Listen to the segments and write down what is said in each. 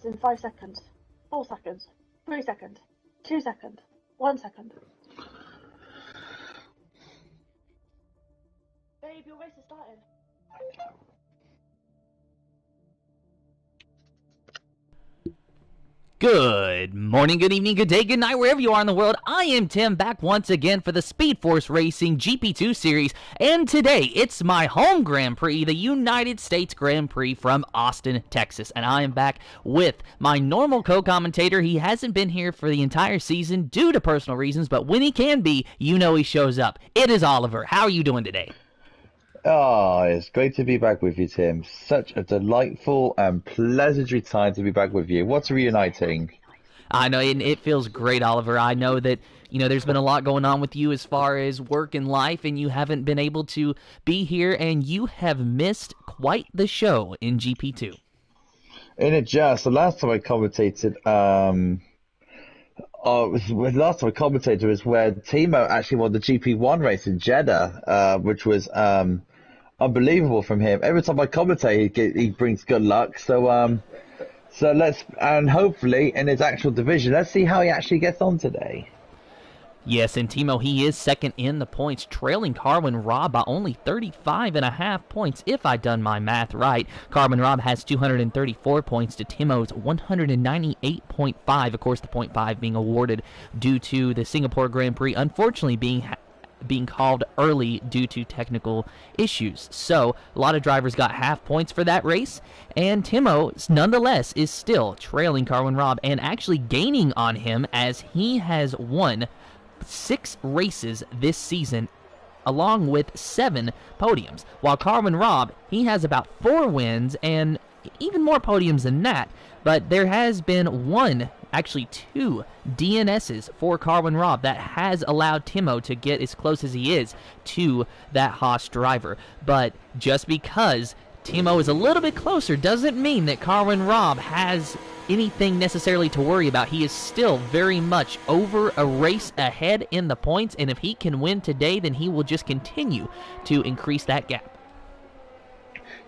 race in 5 seconds, 4 seconds, 3 seconds, 2 seconds, 1 second. Babe, your race is starting. Good morning, good evening, good day, good night, wherever you are in the world. I am Tim, back once again for the Speed Force Racing GP2 series, and today it's my home Grand Prix, the United States Grand Prix from Austin, Texas, and I am back with my normal co-commentator. He hasn't been here for the entire season due to personal reasons, but when he can be, you know he shows up. It is Oliver. How are you doing today? Oh, it's great to be back with you, Tim. Such a delightful and pleasant time to be back with you. What's reuniting? I know, and it feels great, Oliver. I know that, there's been a lot going on with you as far as work and life, and you haven't been able to be here, and you have missed quite the show in GP2. In it just, the last time I commentated, was where Timo actually won the GP1 race in Jeddah, which was unbelievable from him. Every time I commentate, he brings good luck. So and hopefully in his actual division, let's see how he actually gets on today. Yes, and Timo, he is second in the points, trailing Carmen Robb by only 35.5 points, if I done my math right. Carmen Robb has 234 points to Timo's 198.5. Of course, the 0.5 being awarded due to the Singapore Grand Prix, unfortunately being called early due to technical issues. So a lot of drivers got half points for that race, and Timo nonetheless is still trailing Carmen Robb and actually gaining on him as he has won 6 races this season, along with 7 podiums. While Carmen Robb, he has about 4 wins and even more podiums than that, but there has been 2 DNSs for Carmen Robb that has allowed Timo to get as close as he is to that Haas driver. But just because Timo is a little bit closer doesn't mean that Carmen Robb has anything necessarily to worry about. He is still very much over a race ahead in the points, and if he can win today, then he will just continue to increase that gap.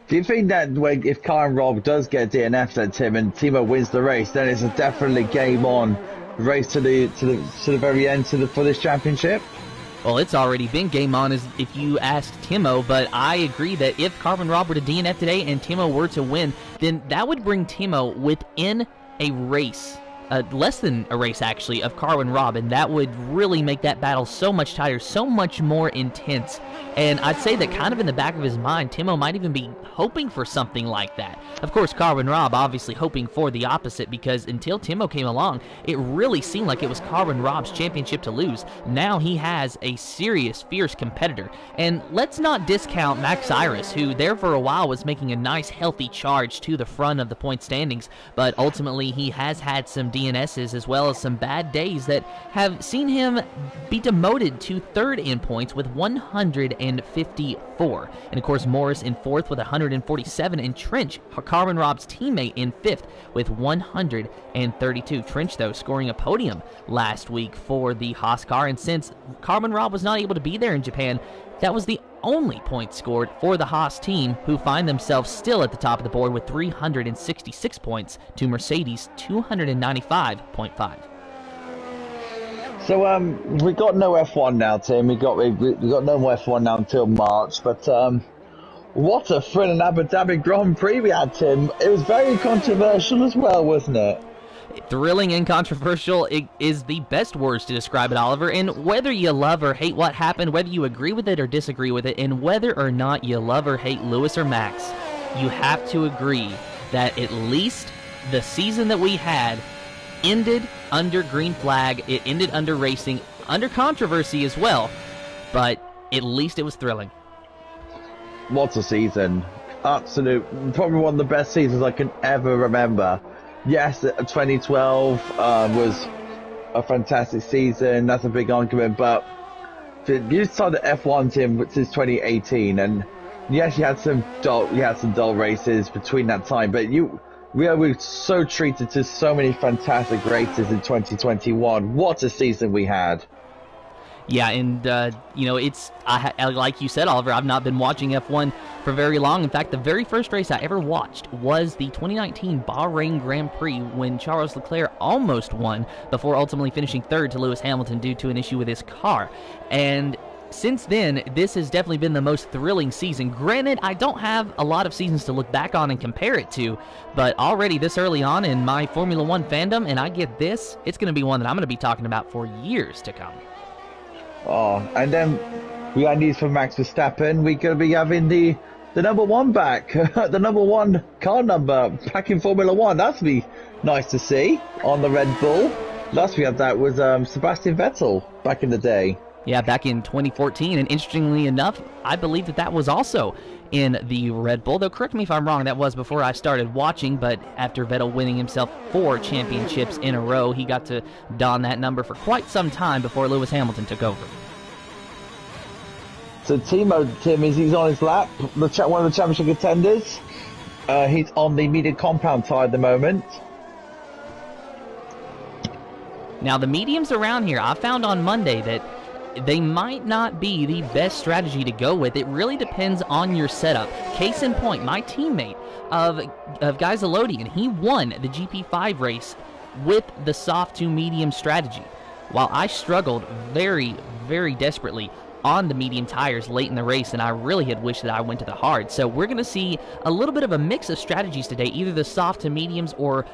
Do you think that if Carmen Robb does get DNF'd at Tim and Timo wins the race, then it's a definitely game on race to the very end for this championship? Well, it's already been game on as if you asked Timo, but I agree that if Carmen Robb were to DNF today and Timo were to win, then that would bring Timo within a race, less than a race actually, of Carmen Robb, and that would really make that battle so much tighter, so much more intense. And I'd say that kind of in the back of his mind, Timo might even be hoping for something like that. Of course, Carmen Robb obviously hoping for the opposite, because until Timo came along, it really seemed like it was Carmen Robb's championship to lose. Now he has a serious, fierce competitor. And let's not discount Max Iris, who there for a while was making a nice, healthy charge to the front of the point standings, but ultimately he has had some DNSs as well as some bad days that have seen him be demoted to 3rd in points with 154. And of course, Morris in 4th with 147, and Trench, Carmen Robb's teammate, in 5th with 132. Trench, though, scoring a podium last week for the Haas car, and since Carmen Robb was not able to be there in Japan, that was the only point scored for the Haas team, who find themselves still at the top of the board with 366 points to Mercedes' 295.5. So we got no F1 now, Tim. We got no more F1 now until March. But what a thrilling Abu Dhabi Grand Prix we had, Tim. It was very controversial as well, wasn't it? Thrilling and controversial is the best words to describe it, Oliver. And whether you love or hate what happened, whether you agree with it or disagree with it, and whether or not you love or hate Lewis or Max, you have to agree that at least the season that we had ended under green flag. It ended under racing, under controversy as well, but at least it was thrilling. What a season. Absolute, probably one of the best seasons I can ever remember. Yes, 2012 was a fantastic season. That's a big argument, but you started F1, Tim, since 2018, and yes, you had some dull races between that time, but we were so treated to so many fantastic races in 2021. What a season we had. Yeah, and, it's, like you said, Oliver, I've not been watching F1 for very long. In fact, the very first race I ever watched was the 2019 Bahrain Grand Prix when Charles Leclerc almost won before ultimately finishing third to Lewis Hamilton due to an issue with his car. And since then, this has definitely been the most thrilling season. Granted, I don't have a lot of seasons to look back on and compare it to, but already this early on in my Formula One fandom, and I get this, it's going to be one that I'm going to be talking about for years to come. Oh, and then we got news from Max Verstappen. We're going to be having the number one back, the number one car number back in Formula One. That's be nice to see on the Red Bull. Last we had that was Sebastian Vettel back in the day. Yeah, back in 2014, and interestingly enough, I believe that was also in the Red Bull. Though, correct me if I'm wrong, that was before I started watching, but after Vettel winning himself 4 championships in a row, he got to don that number for quite some time before Lewis Hamilton took over. So Tim, he's on his lap, one of the championship contenders. He's on the medium compound tire at the moment. Now, the mediums around here, I found on Monday that they might not be the best strategy to go with. It really depends on your setup. Case in point, my teammate of Guy Zalodian, he won the GP5 race with the soft to medium strategy, while I struggled very, very desperately on the medium tires late in the race, and I really had wished that I went to the hard. So we're going to see a little bit of a mix of strategies today, either the soft to mediums or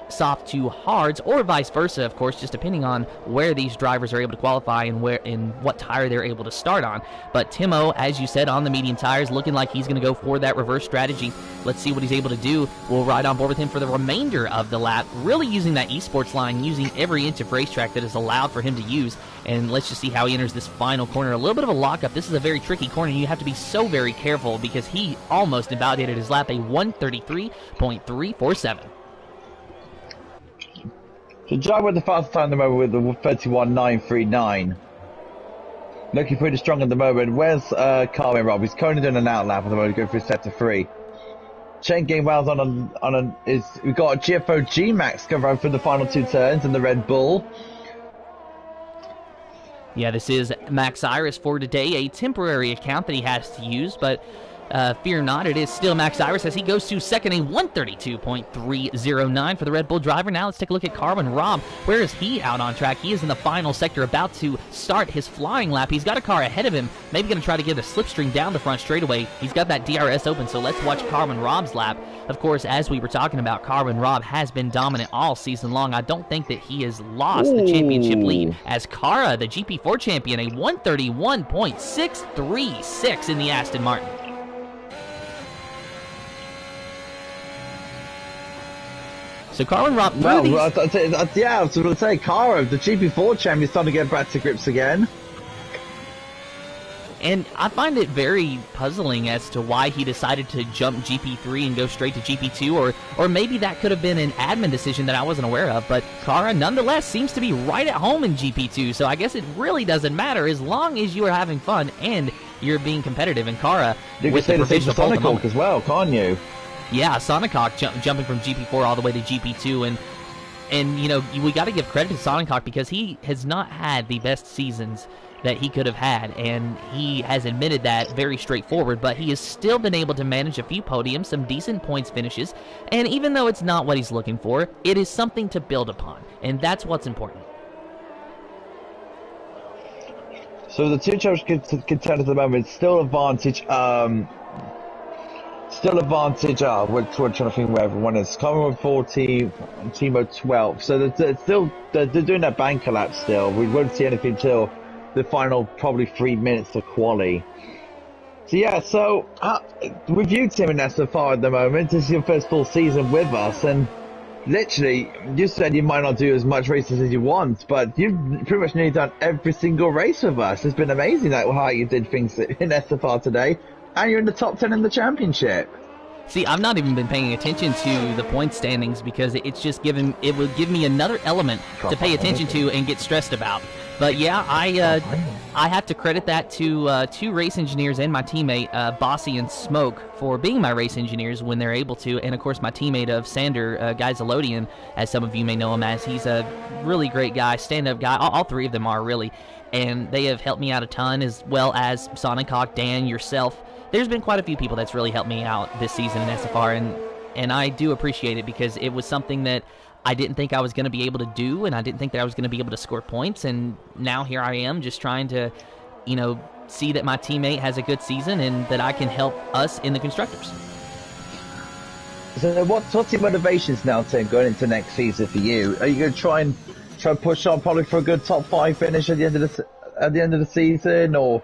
soft to hards, or vice versa, of course, just depending on where these drivers are able to qualify and what tire they're able to start on. But Timo, as you said, on the medium tires, looking like he's going to go for that reverse strategy. Let's see what he's able to do. We'll ride on board with him for the remainder of the lap, really using that esports line, using every inch of racetrack that is allowed for him to use. And let's just see how he enters this final corner. A little bit of a lockup. This is a very tricky corner. You have to be so very careful because he almost invalidated his lap, a 1:33.347. So drive with the fastest time at the moment with the 31.939. Looking pretty strong at the moment. Where's Carmen, Rob? He's currently doing an out lap at the moment, going for a set to 3. Chain game wells we've got GFO G-Max covering for the final 2 turns in the Red Bull. Yeah, this is Max Iris for today, a temporary account that he has to use, but fear not, it is still Max Iris as he goes to second, a 1:32.309 for the Red Bull driver. Now let's take a look at Carmen Robb. Where is he out on track? He is in the final sector, about to start his flying lap. He's got a car ahead of him, maybe going to try to get a slipstream down the front straightaway. He's got that DRS open, so let's watch Carmen Robb's lap. Of course, as we were talking about, Carmen Robb has been dominant all season long. I don't think that he has lost the championship lead, as Cara, the GP4 champion, a 1:31.636 in the Aston Martin. So Carmen Robb, yeah, I was going to say, Cara, the GP4 champion, is starting to get back to grips again. And I find it very puzzling as to why he decided to jump GP3 and go straight to GP2, or maybe that could have been an admin decision that I wasn't aware of. But Cara, nonetheless, seems to be right at home in GP2, so I guess it really doesn't matter as long as you are having fun and you're being competitive. And Cara, you with can the say the same for provisional Sonic as well, can't you? Yeah, Sonic Hawk jumping from GP4 all the way to GP2, and we got to give credit to Sonic Hawk because he has not had the best seasons that he could have had, and he has admitted that very straightforward, but he has still been able to manage a few podiums, some decent points finishes, and even though it's not what he's looking for, it is something to build upon, and that's what's important. So the 2 championship contenders at the moment still advantage. We're trying to think where everyone is. Carmen with 40, Timo 12. So they're doing that banker lap still. We won't see anything till the final probably 3 minutes to quali. So yeah, with you, Tim, and so far at the moment, this is your first full season with us, and literally, you said you might not do as much races as you want, but you've pretty much nearly done every single race with us. It's been amazing how you did things in SFR today. And you're in the top 10 in the championship. See, I've not even been paying attention to the point standings because it would give me another element to pay attention to and get stressed about. But yeah, I have to credit that to two race engineers and my teammate, Bossy and Smoke, for being my race engineers when they're able to, and of course my teammate of Sander, Geiselodian, as some of you may know him as. He's a really great guy, stand-up guy. All three of them are, really, and they have helped me out a ton, as well as Sonic Hawk, Dan, yourself. There's been quite a few people that's really helped me out this season in SFR, and I do appreciate it, because it was something that I didn't think I was going to be able to do, and I didn't think that I was going to be able to score points, and now here I am just trying to, see that my teammate has a good season and that I can help us in the Constructors. So what's your motivations now, Tim, going into next season for you? Are you going to try and push on probably for a good top 5 finish at the end of the season, or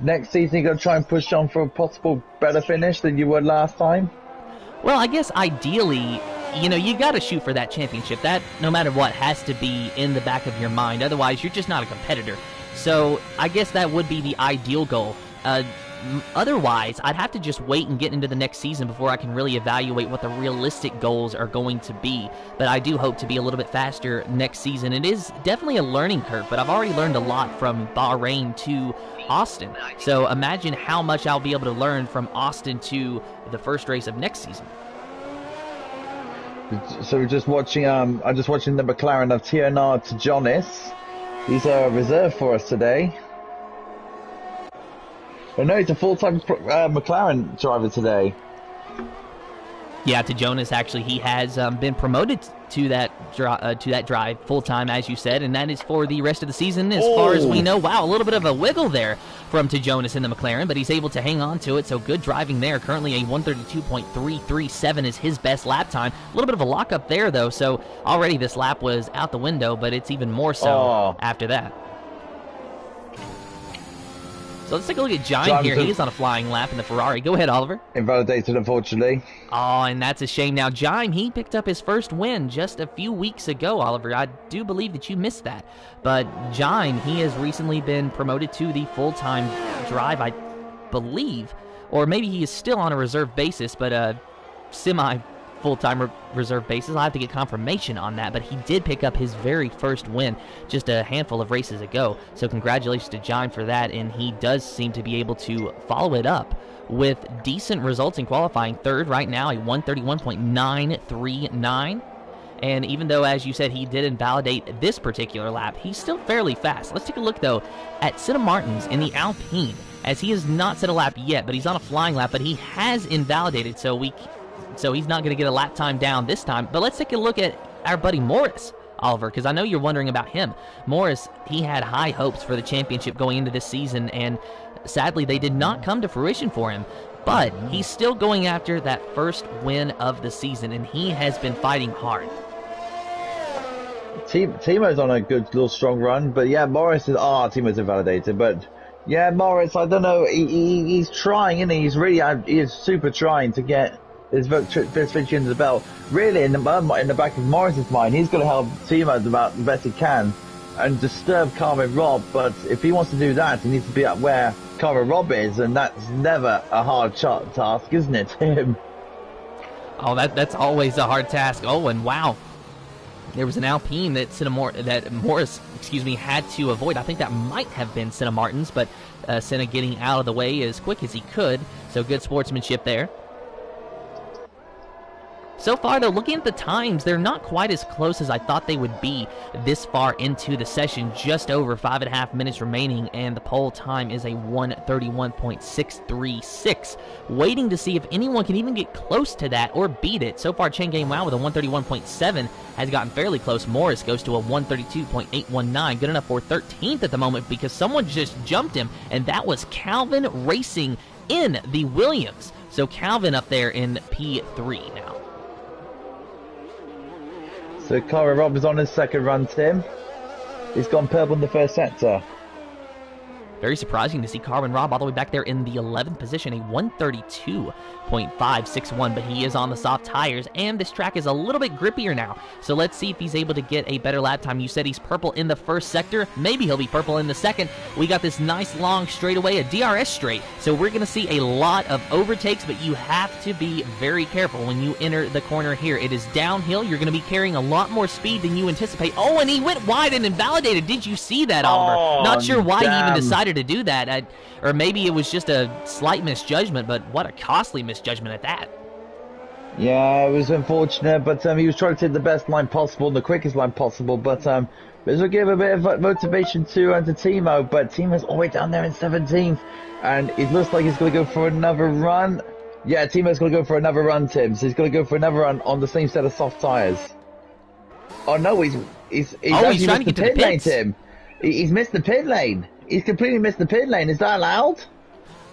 next season you're going to try and push on for a possible better finish than you were last time? Well, I guess ideally, you got to shoot for that championship. That, no matter what, has to be in the back of your mind. Otherwise, you're just not a competitor. So I guess that would be the ideal goal. Otherwise, I'd have to just wait and get into the next season before I can really evaluate what the realistic goals are going to be. But I do hope to be a little bit faster next season. It is definitely a learning curve, but I've already learned a lot from Bahrain to Austin. So imagine how much I'll be able to learn from Austin to the first race of next season. So we're just watching. I'm just watching the McLaren of TNR to Jonas. He's a reserve for us today. But no, he's a full-time McLaren driver today. Yeah, to Jonas, actually, he has been promoted to that drive full-time, as you said, and that is for the rest of the season, as far as we know. Wow, a little bit of a wiggle there from to Jonas in the McLaren, but he's able to hang on to it, so good driving there. Currently, a 132.337 is his best lap time. A little bit of a lockup there, though, so already this lap was out the window, but it's even more so after that. So let's take a look at Giant here. He's on a flying lap in the Ferrari. Go ahead, Oliver. Invalidated, unfortunately. Oh, and that's a shame. Now, Jime, he picked up his first win just a few weeks ago, Oliver. I do believe that you missed that. But Jime, he has recently been promoted to the full-time drive, I believe. Or maybe he is still on a reserve basis, but semi-full-time reserve basis. I'll have to get confirmation on that. But he did pick up his very first win just a handful of races ago. So congratulations to Jime for that. And he does seem to be able to follow it up with decent results in qualifying. Third right now, a 131.939. And even though, as you said, he did invalidate this particular lap, he's still fairly fast. Let's take a look, though, at Cinna Martins in the Alpine, as he has not set a lap yet, but he's on a flying lap, but he has invalidated, so he's not going to get a lap time down this time. But let's take a look at our buddy Morris, Oliver, because I know you're wondering about him. Morris, he had high hopes for the championship going into this season, and sadly, they did not come to fruition for him. But he's still going after that first win of the season, and he has been fighting hard. Timo's on a good little strong run, but yeah, Morris is... Timo's invalidated, but yeah, Morris, I don't know, he's trying, isn't he? He is super trying to get his first victory under the belt. Really, in the back of Morris's mind, he's going to help Timo about the best he can and disturb Carmen Rob, but if he wants to do that, he needs to be up where Carmen Rob is, and that's never a hard task, isn't it, Tim? Oh, that's always a hard task. Oh, and wow. There was an Alpine that Morris had to avoid. I think that might have been Cinna Martins, but Cinna getting out of the way as quick as he could. So good sportsmanship there. So far, though, looking at the times, they're not quite as close as I thought they would be this far into the session. Just over 5.5 minutes remaining, and the pole time is a 1:31.636. Waiting to see if anyone can even get close to that or beat it. So far, Chen Game Wow with a 1:31.7 has gotten fairly close. Morris goes to a 1:32.819. Good enough for 13th at the moment because someone just jumped him, and that was Calvin racing in the Williams. So Calvin up there in P3 now. So Carmen Rob is on his second run, Tim. He's gone purple in the first sector. Very surprising to see Carmen Robb all the way back there in the 11th position, a 132.561, but he is on the soft tires, and this track is a little bit grippier now. So let's see if he's able to get a better lap time. You said he's purple in the first sector. Maybe he'll be purple in the second. We got this nice long straightaway, a DRS straight, so we're going to see a lot of overtakes, but you have to be very careful when you enter the corner here. It is downhill. You're going to be carrying a lot more speed than you anticipate. Oh, and he went wide and invalidated. Did you see that, Oliver? Oh, not sure why he even damn. decided to do that, or maybe it was just a slight misjudgment, but what a costly misjudgment at that. Yeah, it was unfortunate, but he was trying to take the best line possible and the quickest line possible, but this will give a bit of motivation to Timo, but Timo's all the way down there in 17th, and it looks like he's going to go for another run. Yeah, Timo's going to go for another run, Tim, so he's going to go for another run on the same set of soft tyres. Oh no, he's trying to get to the lane, pits. Tim. He's missed the pit lane. He's completely missed the pit lane. Is that allowed?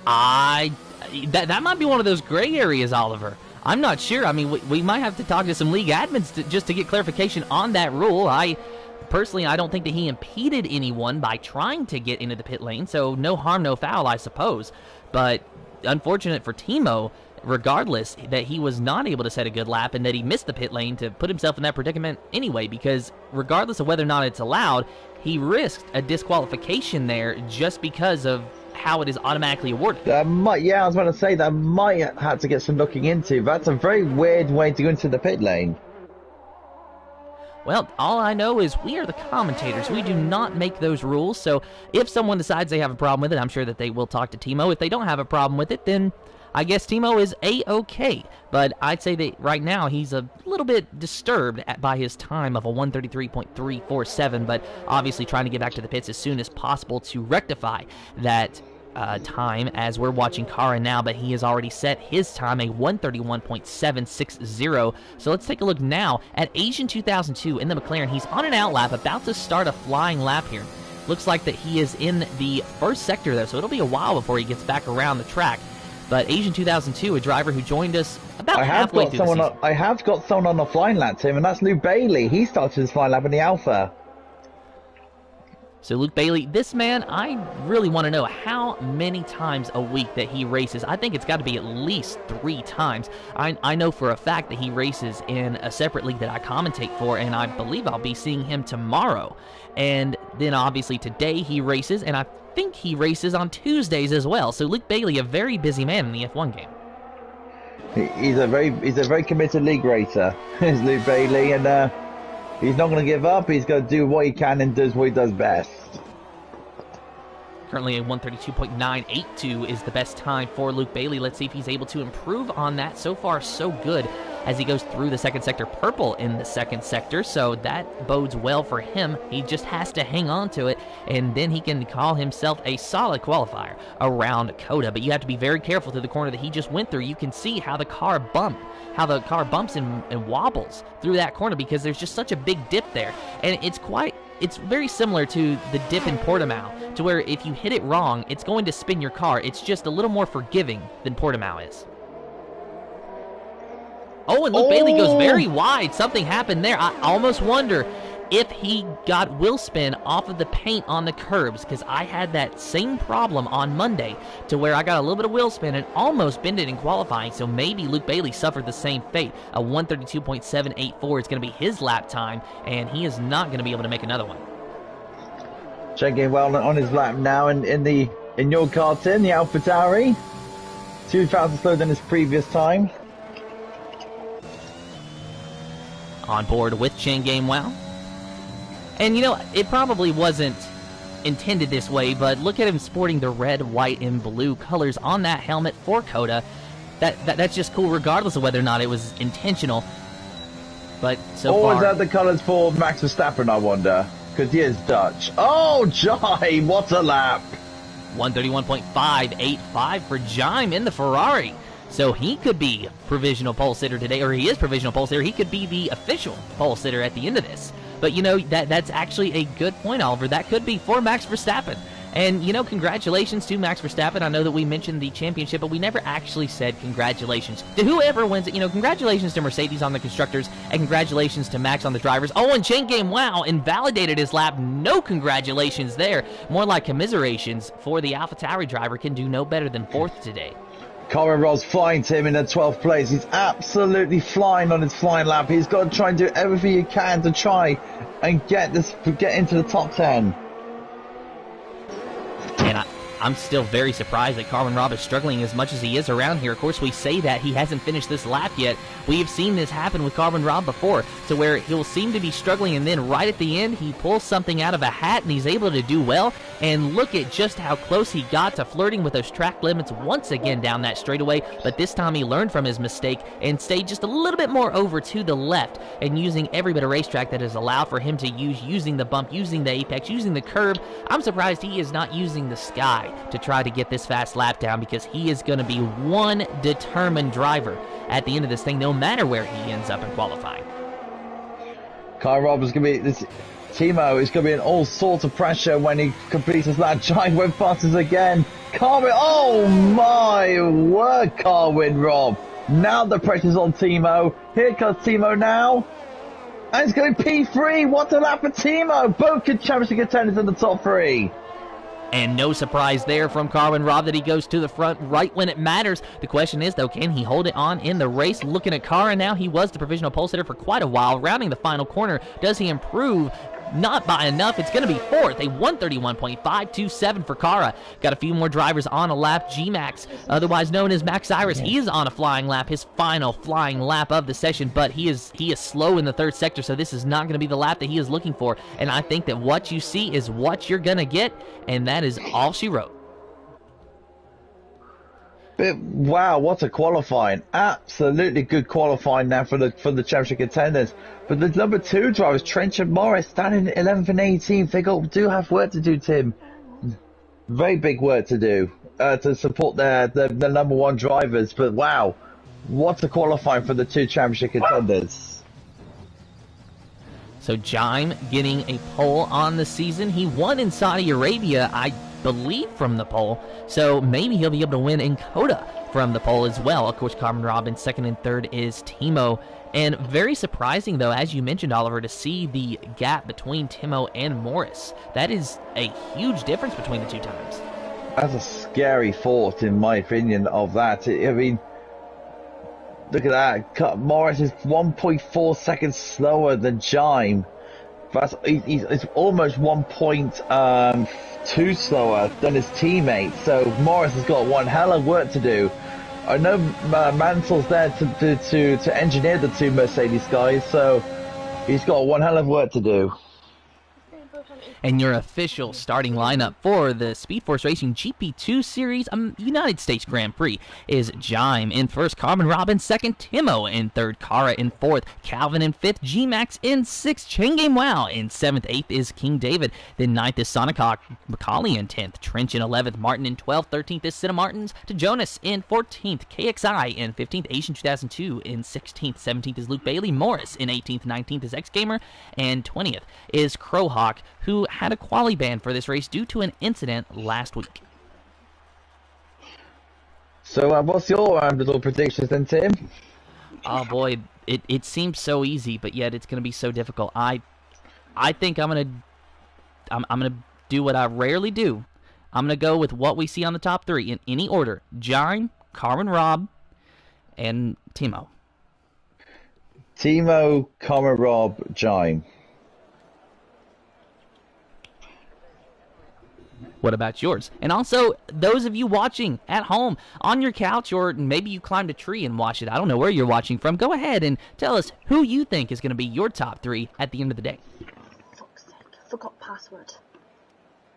That might be one of those gray areas, Oliver. I'm not sure. I mean, we might have to talk to some league admins just to get clarification on that rule. Personally, I don't think that he impeded anyone by trying to get into the pit lane, so no harm, no foul, I suppose. But unfortunate for Timo, regardless, that he was not able to set a good lap and that he missed the pit lane to put himself in that predicament anyway, because regardless of whether or not it's allowed, he risked a disqualification there just because of how it is automatically awarded. Yeah, I was about to say that might have to get some looking into. That's a very weird way to go into the pit lane. Well, all I know is we are the commentators. We do not make those rules, so if someone decides they have a problem with it, I'm sure that they will talk to Timo. If they don't have a problem with it, then I guess Timo is A-okay. But I'd say that right now he's a little bit disturbed by his time of a 133.347, but obviously trying to get back to the pits as soon as possible to rectify that time, as we're watching Kara now, but he has already set his time, a 131.760. So let's take a look now at Asian 2002 in the McLaren. He's on an out lap, about to start a flying lap here. Looks like that he is in the first sector, though, so it'll be a while before he gets back around the track. But Asian 2002, a driver who joined us about halfway through the season. I have got someone on the flying lap, Tim, and that's Luke Bailey. He started his flying lap in the Alpha. So Luke Bailey, this man, I really want to know how many times a week that he races. I think it's got to be at least 3 times. I know for a fact that he races in a separate league that I commentate for, and I believe I'll be seeing him tomorrow. And then obviously today he races, and I think he races on Tuesdays as well. So Luke Bailey, a very busy man in the F1 game. He's a very committed league racer, is Luke Bailey, and he's not going to give up. He's going to do what he can and does what he does best. Currently a 132.982 is the best time for Luke Bailey. Let's see if he's able to improve on that. So far, so good as he goes through the second sector. Purple in the second sector, so that bodes well for him. He just has to hang on to it, and then he can call himself a solid qualifier around COTA. But you have to be very careful to the corner that he just went through. You can see how the car bumps and wobbles through that corner because there's just such a big dip there. And it's very similar to the dip in Portimao, to where if you hit it wrong, it's going to spin your car. It's just a little more forgiving than Portimao is. Oh, and Luke Bailey goes very wide. Something happened there. I almost wonder if he got wheel spin off of the paint on the curbs, because I had that same problem on Monday, to where I got a little bit of wheel spin and almost binned it in qualifying, so maybe Luke Bailey suffered the same fate. A 132.784 is going to be his lap time, and he is not going to be able to make another one. Checking well on his lap now in your car, Tim, the AlphaTauri. 2,000 slower than his previous time. On board with Chain Game Wow. And you know, it probably wasn't intended this way, but look at him sporting the red, white, and blue colors on that helmet for COTA. That's just cool regardless of whether or not it was intentional. But so far... Or is that the colors for Max Verstappen, I wonder? Because he is Dutch. Oh, Jai, what a lap! 131.585 for Jaime in the Ferrari. So he could be provisional pole sitter today, or he is provisional pole sitter. He could be the official pole sitter at the end of this. But you know, that's actually a good point, Oliver. That could be for Max Verstappen. And, you know, congratulations to Max Verstappen. I know that we mentioned the championship, but we never actually said congratulations to whoever wins it. You know, congratulations to Mercedes on the constructors, and congratulations to Max on the drivers. Oh, and Chain Game Wow invalidated his lap. No congratulations there. More like commiserations for the AlphaTauri driver. Can do no better than 4th today. Carmen Rob's flying to him in the 12th place. He's absolutely flying on his flying lap. He's got to try and do everything he can to try and get into the top 10. And I'm still very surprised that Carmen Robb is struggling as much as he is around here. Of course, we say that he hasn't finished this lap yet. We have seen this happen with Carmen Robb before, to where he'll seem to be struggling, and then right at the end, he pulls something out of a hat, and he's able to do well. And look at just how close he got to flirting with those track limits once again down that straightaway. But this time he learned from his mistake and stayed just a little bit more over to the left, and using every bit of racetrack that is allowed for him to use, using the bump, using the apex, using the curb. I'm surprised he is not using the sky to try to get this fast lap down, because he is going to be one determined driver at the end of this thing, no matter where he ends up in qualifying. Carmen Robb is going to be this. Timo is going to be in all sorts of pressure when he completes his lap. Giant went fastest again. Carmen, oh my word, Carmen Robb. Now the pressure's on Timo. Here comes Timo now. And it's going to be P3. What a lap for Timo. Both championship contenders in the top 3. And no surprise there from Carmen Robb that he goes to the front right when it matters. The question is, though, can he hold it on in the race? Looking at Cara now, he was the provisional pole sitter for quite a while. Rounding the final corner, does he improve? Not by enough. It's going to be 4th, a 131.527 for Cara. Got a few more drivers on a lap. G-Max, otherwise known as Max Cyrus, he is on a flying lap, his final flying lap of the session, but he is slow in the 3rd sector, so this is not going to be the lap that he is looking for. And I think that what you see is what you're going to get, and that is all she wrote. But wow, what a qualifying. Absolutely good qualifying now for the championship contenders. But the number 2 drivers, Trench and Morris, standing 11th and 18th. They do have work to do, Tim. Very big work to do to support the number 1 drivers. But wow, what a qualifying for the 2 championship contenders. So Jaime getting a pole on the season. He won in Saudi Arabia, I believe, from the pole. So maybe he'll be able to win in Coda from the pole as well. Of course, Carmen Robb in 2nd and 3rd is Timo. And very surprising, though, as you mentioned, Oliver, to see the gap between Timo and Morris. That is a huge difference between the 2 times. That's a scary thought, in my opinion, of that. I mean, look at that. Morris is 1.4 seconds slower than Jaime. It's almost 1.2 slower than his teammate. So Morris has got one hell of work to do. I know Mansell's there to engineer the 2 Mercedes guys, so he's got one hell of work to do. And your official starting lineup for the Speed Force Racing GP2 Series United States Grand Prix is Jaime in 1st, Carmen Robb in 2nd, Timo in 3rd, Cara in 4th, Calvin in 5th, G-Max in 6th, Chain Game Wow in 7th, 8th is King David, then 9th is Sonicok, Macaulay in 10th, Trench in 11th, Martin in 12th, 13th is Cinna Martins, to Jonas in 14th, KXI in 15th, Asian 2002 in 16th, 17th is Luke Bailey, Morris in 18th, 19th is X-Gamer, and 20th is Crowhawk, who had a quali ban for this race due to an incident last week. So what's your little predictions then, Tim? Oh boy, it seems so easy, but yet it's going to be so difficult. I think I'm gonna do what I rarely do. I'm gonna go with what we see on the top 3 in any order: Jaime, Carmen Robb, and Timo. Timo, Carmen Robb, Jaime. What about yours? And also, those of you watching at home, on your couch, or maybe you climbed a tree and watched it. I don't know where you're watching from. Go ahead and tell us who you think is going to be your top 3 at the end of the day. Fuck's sake, I forgot password.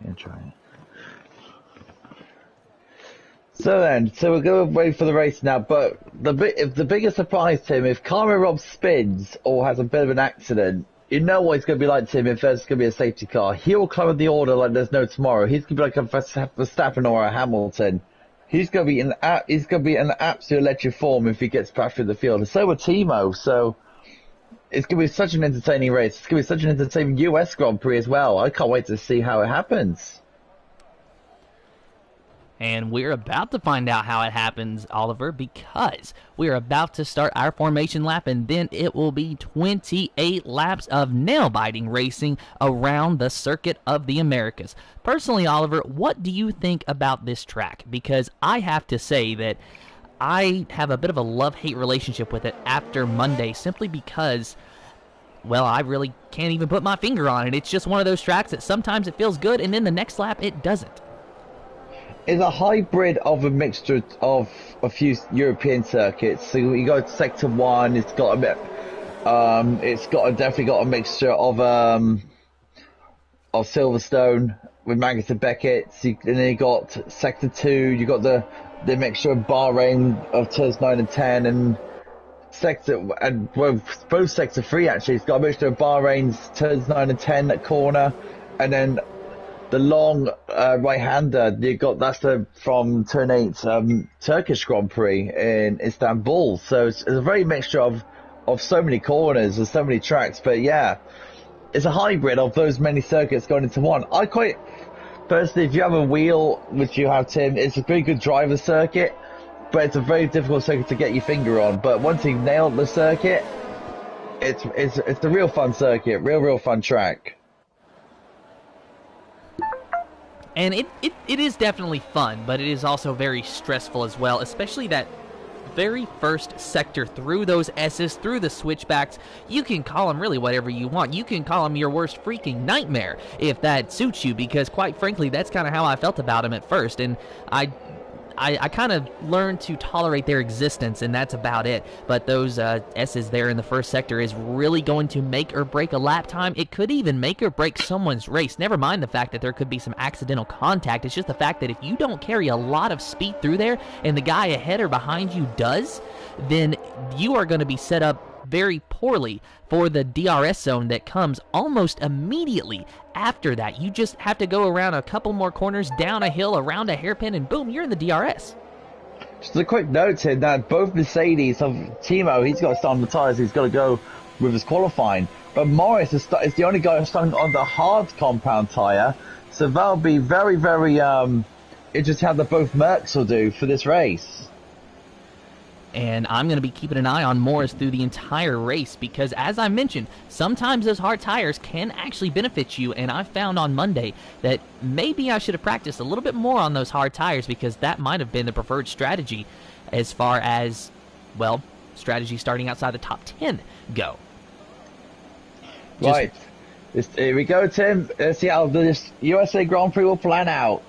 Yeah, try it. So we're going to wait for the race now, but the biggest surprise, Tim, if Carmen Robb spins or has a bit of an accident, you know what it's going to be like, Tim, if there's going to be a safety car. He'll climb the order like there's no tomorrow. He's going to be like a Verstappen or a Hamilton. He's going to be in absolute electric form if he gets back through the field. And so will Timo. So it's going to be such an entertaining race. It's going to be such an entertaining US Grand Prix as well. I can't wait to see how it happens. And we're about to find out how it happens, Oliver, because we're about to start our formation lap, and then it will be 28 laps of nail-biting racing around the Circuit of the Americas. Personally, Oliver, what do you think about this track? Because I have to say that I have a bit of a love-hate relationship with it after Monday, simply because, well, I really can't even put my finger on it. It's just one of those tracks that sometimes it feels good, and then the next lap it doesn't. It's a hybrid of a mixture of a few European circuits. So you go to Sector 1, it's got a bit, definitely got a mixture of Silverstone with Magnus and Beckett. And then you got Sector 2, you got the mixture of Bahrain of turns 9 and 10, and both Sector 3 actually. It's got a mixture of Bahrain's turns 9 and 10 at corner, and then the long right-hander, from Turn 8 Turkish Grand Prix in Istanbul. So it's a very mixture of so many corners and so many tracks. But yeah, it's a hybrid of those many circuits going into one. Personally, if you have a wheel, which you have, Tim, it's a very good driver circuit, but it's a very difficult circuit to get your finger on. But once you've nailed the circuit, it's a real fun circuit, real fun track. And it is definitely fun, but it is also very stressful as well, especially that very first sector through those S's, through the switchbacks. You can call them really whatever you want. You can call them your worst freaking nightmare if that suits you, because quite frankly, that's kind of how I felt about them at first. And I kind of learned to tolerate their existence, and that's about it. But those S's there in the first sector is really going to make or break a lap time. It could even make or break someone's race. Never mind the fact that there could be some accidental contact. It's just the fact that if you don't carry a lot of speed through there, and the guy ahead or behind you does, then you are going to be set up very poorly for the DRS zone that comes almost immediately after that. You just have to go around a couple more corners, down a hill, around a hairpin, and boom, you're in the DRS. Just a quick note here that both Mercedes of Timo, he's got to start on the tyres, he's got to go with his qualifying. But Morris is the only guy who's starting on the hard compound tyre, so that'll be very interesting how the both Mercs will do for this race. And I'm going to be keeping an eye on Morris through the entire race because, as I mentioned, sometimes those hard tires can actually benefit you. And I found on Monday that maybe I should have practiced a little bit more on those hard tires because that might have been the preferred strategy as far as, well, strategy starting outside the top 10 go. Right. Here we go, Tim. Let's see how this USA Grand Prix will plan out.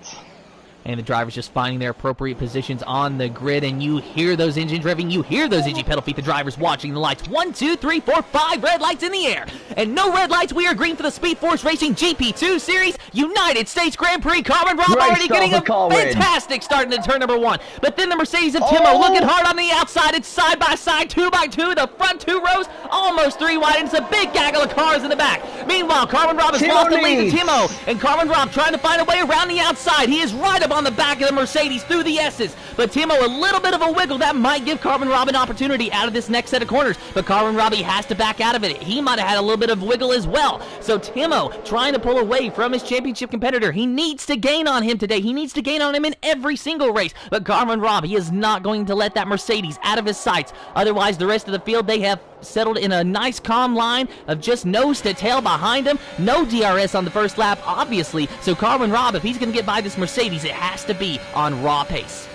And the drivers just finding their appropriate positions on the grid, and you hear those engines revving, you hear those engine pedal feet, the drivers watching the lights. 1, 2, 3, 4, 5 red lights in the air. And no red lights, we are green for the Speed Force Racing GP2 Series United States Grand Prix. Carmen Robb already getting a fantastic start into turn number 1. But then the Mercedes of Timo looking hard on the outside. It's side by side, 2 by 2. The front 2 rows almost 3 wide, and it's a big gaggle of cars in the back. Meanwhile, Carmen Robb has lost the lead to Timo, and Carmen Robb trying to find a way around the outside. He is right up on the back of the Mercedes through the S's, but Timo a little bit of a wiggle that might give Carmen Robb an opportunity out of this next set of corners, but Carmen Robb has to back out of it. He might have had a little bit of wiggle as well, so Timo trying to pull away from his championship competitor. He needs to gain on him today. He needs to gain on him in every single race, but Carmen Robb, he is not going to let that Mercedes out of his sights. Otherwise, the rest of the field, they have settled in a nice calm line of just nose to tail behind him. No DRS on the first lap, obviously, so Carmen Robb, if he's going to get by this Mercedes, it has to be on raw pace.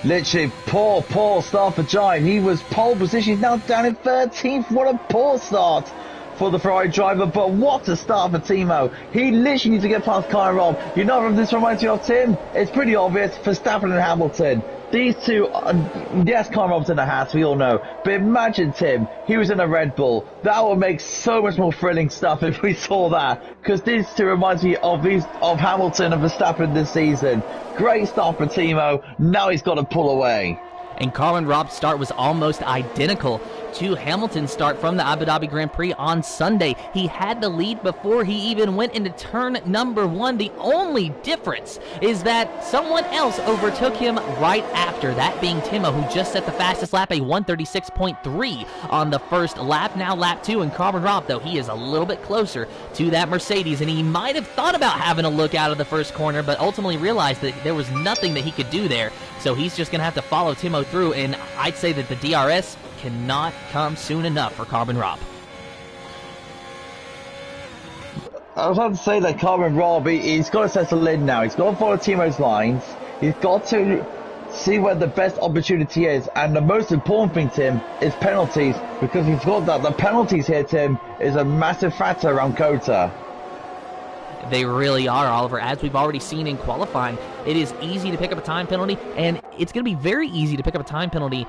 Literally, poor start for Giant. He was pole position, he's now down in 13th. What a poor start for the Ferrari driver, but what a start for Timo. He literally needs to get past Carmen Robb. You know what this reminds me of, Tim? It's pretty obvious. Verstappen and Hamilton. These two, yes, Carmen Robb's in a hat, we all know. But imagine, Tim, he was in a Red Bull. That would make so much more thrilling stuff if we saw that. Because these two reminds me of Hamilton and Verstappen this season. Great start for Timo. Now he's got to pull away. And Carmen Robb's start was almost identical to Hamilton's start from the Abu Dhabi Grand Prix on Sunday. He had the lead before he even went into turn number 1. The only difference is that someone else overtook him right after, that being Timo, who just set the fastest lap, a 136.3 on the first lap. Now lap 2, and Carmen Raab, though, he is a little bit closer to that Mercedes, and he might have thought about having a look out of the first corner, but ultimately realized that there was nothing that he could do there, so he's just going to have to follow Timo through, and I'd say that the DRS cannot come soon enough for Carmen Raab. I was about to say that Carmen Raab, he's got to settle in now. He's got to follow Timo's lines. He's got to see where the best opportunity is, and the most important thing to him is penalties, because he's got that the penalties here, Tim, is a massive factor around Kota. They really are, Oliver. As we've already seen in qualifying, it is easy to pick up a time penalty, and it's going to be very easy to pick up a time penalty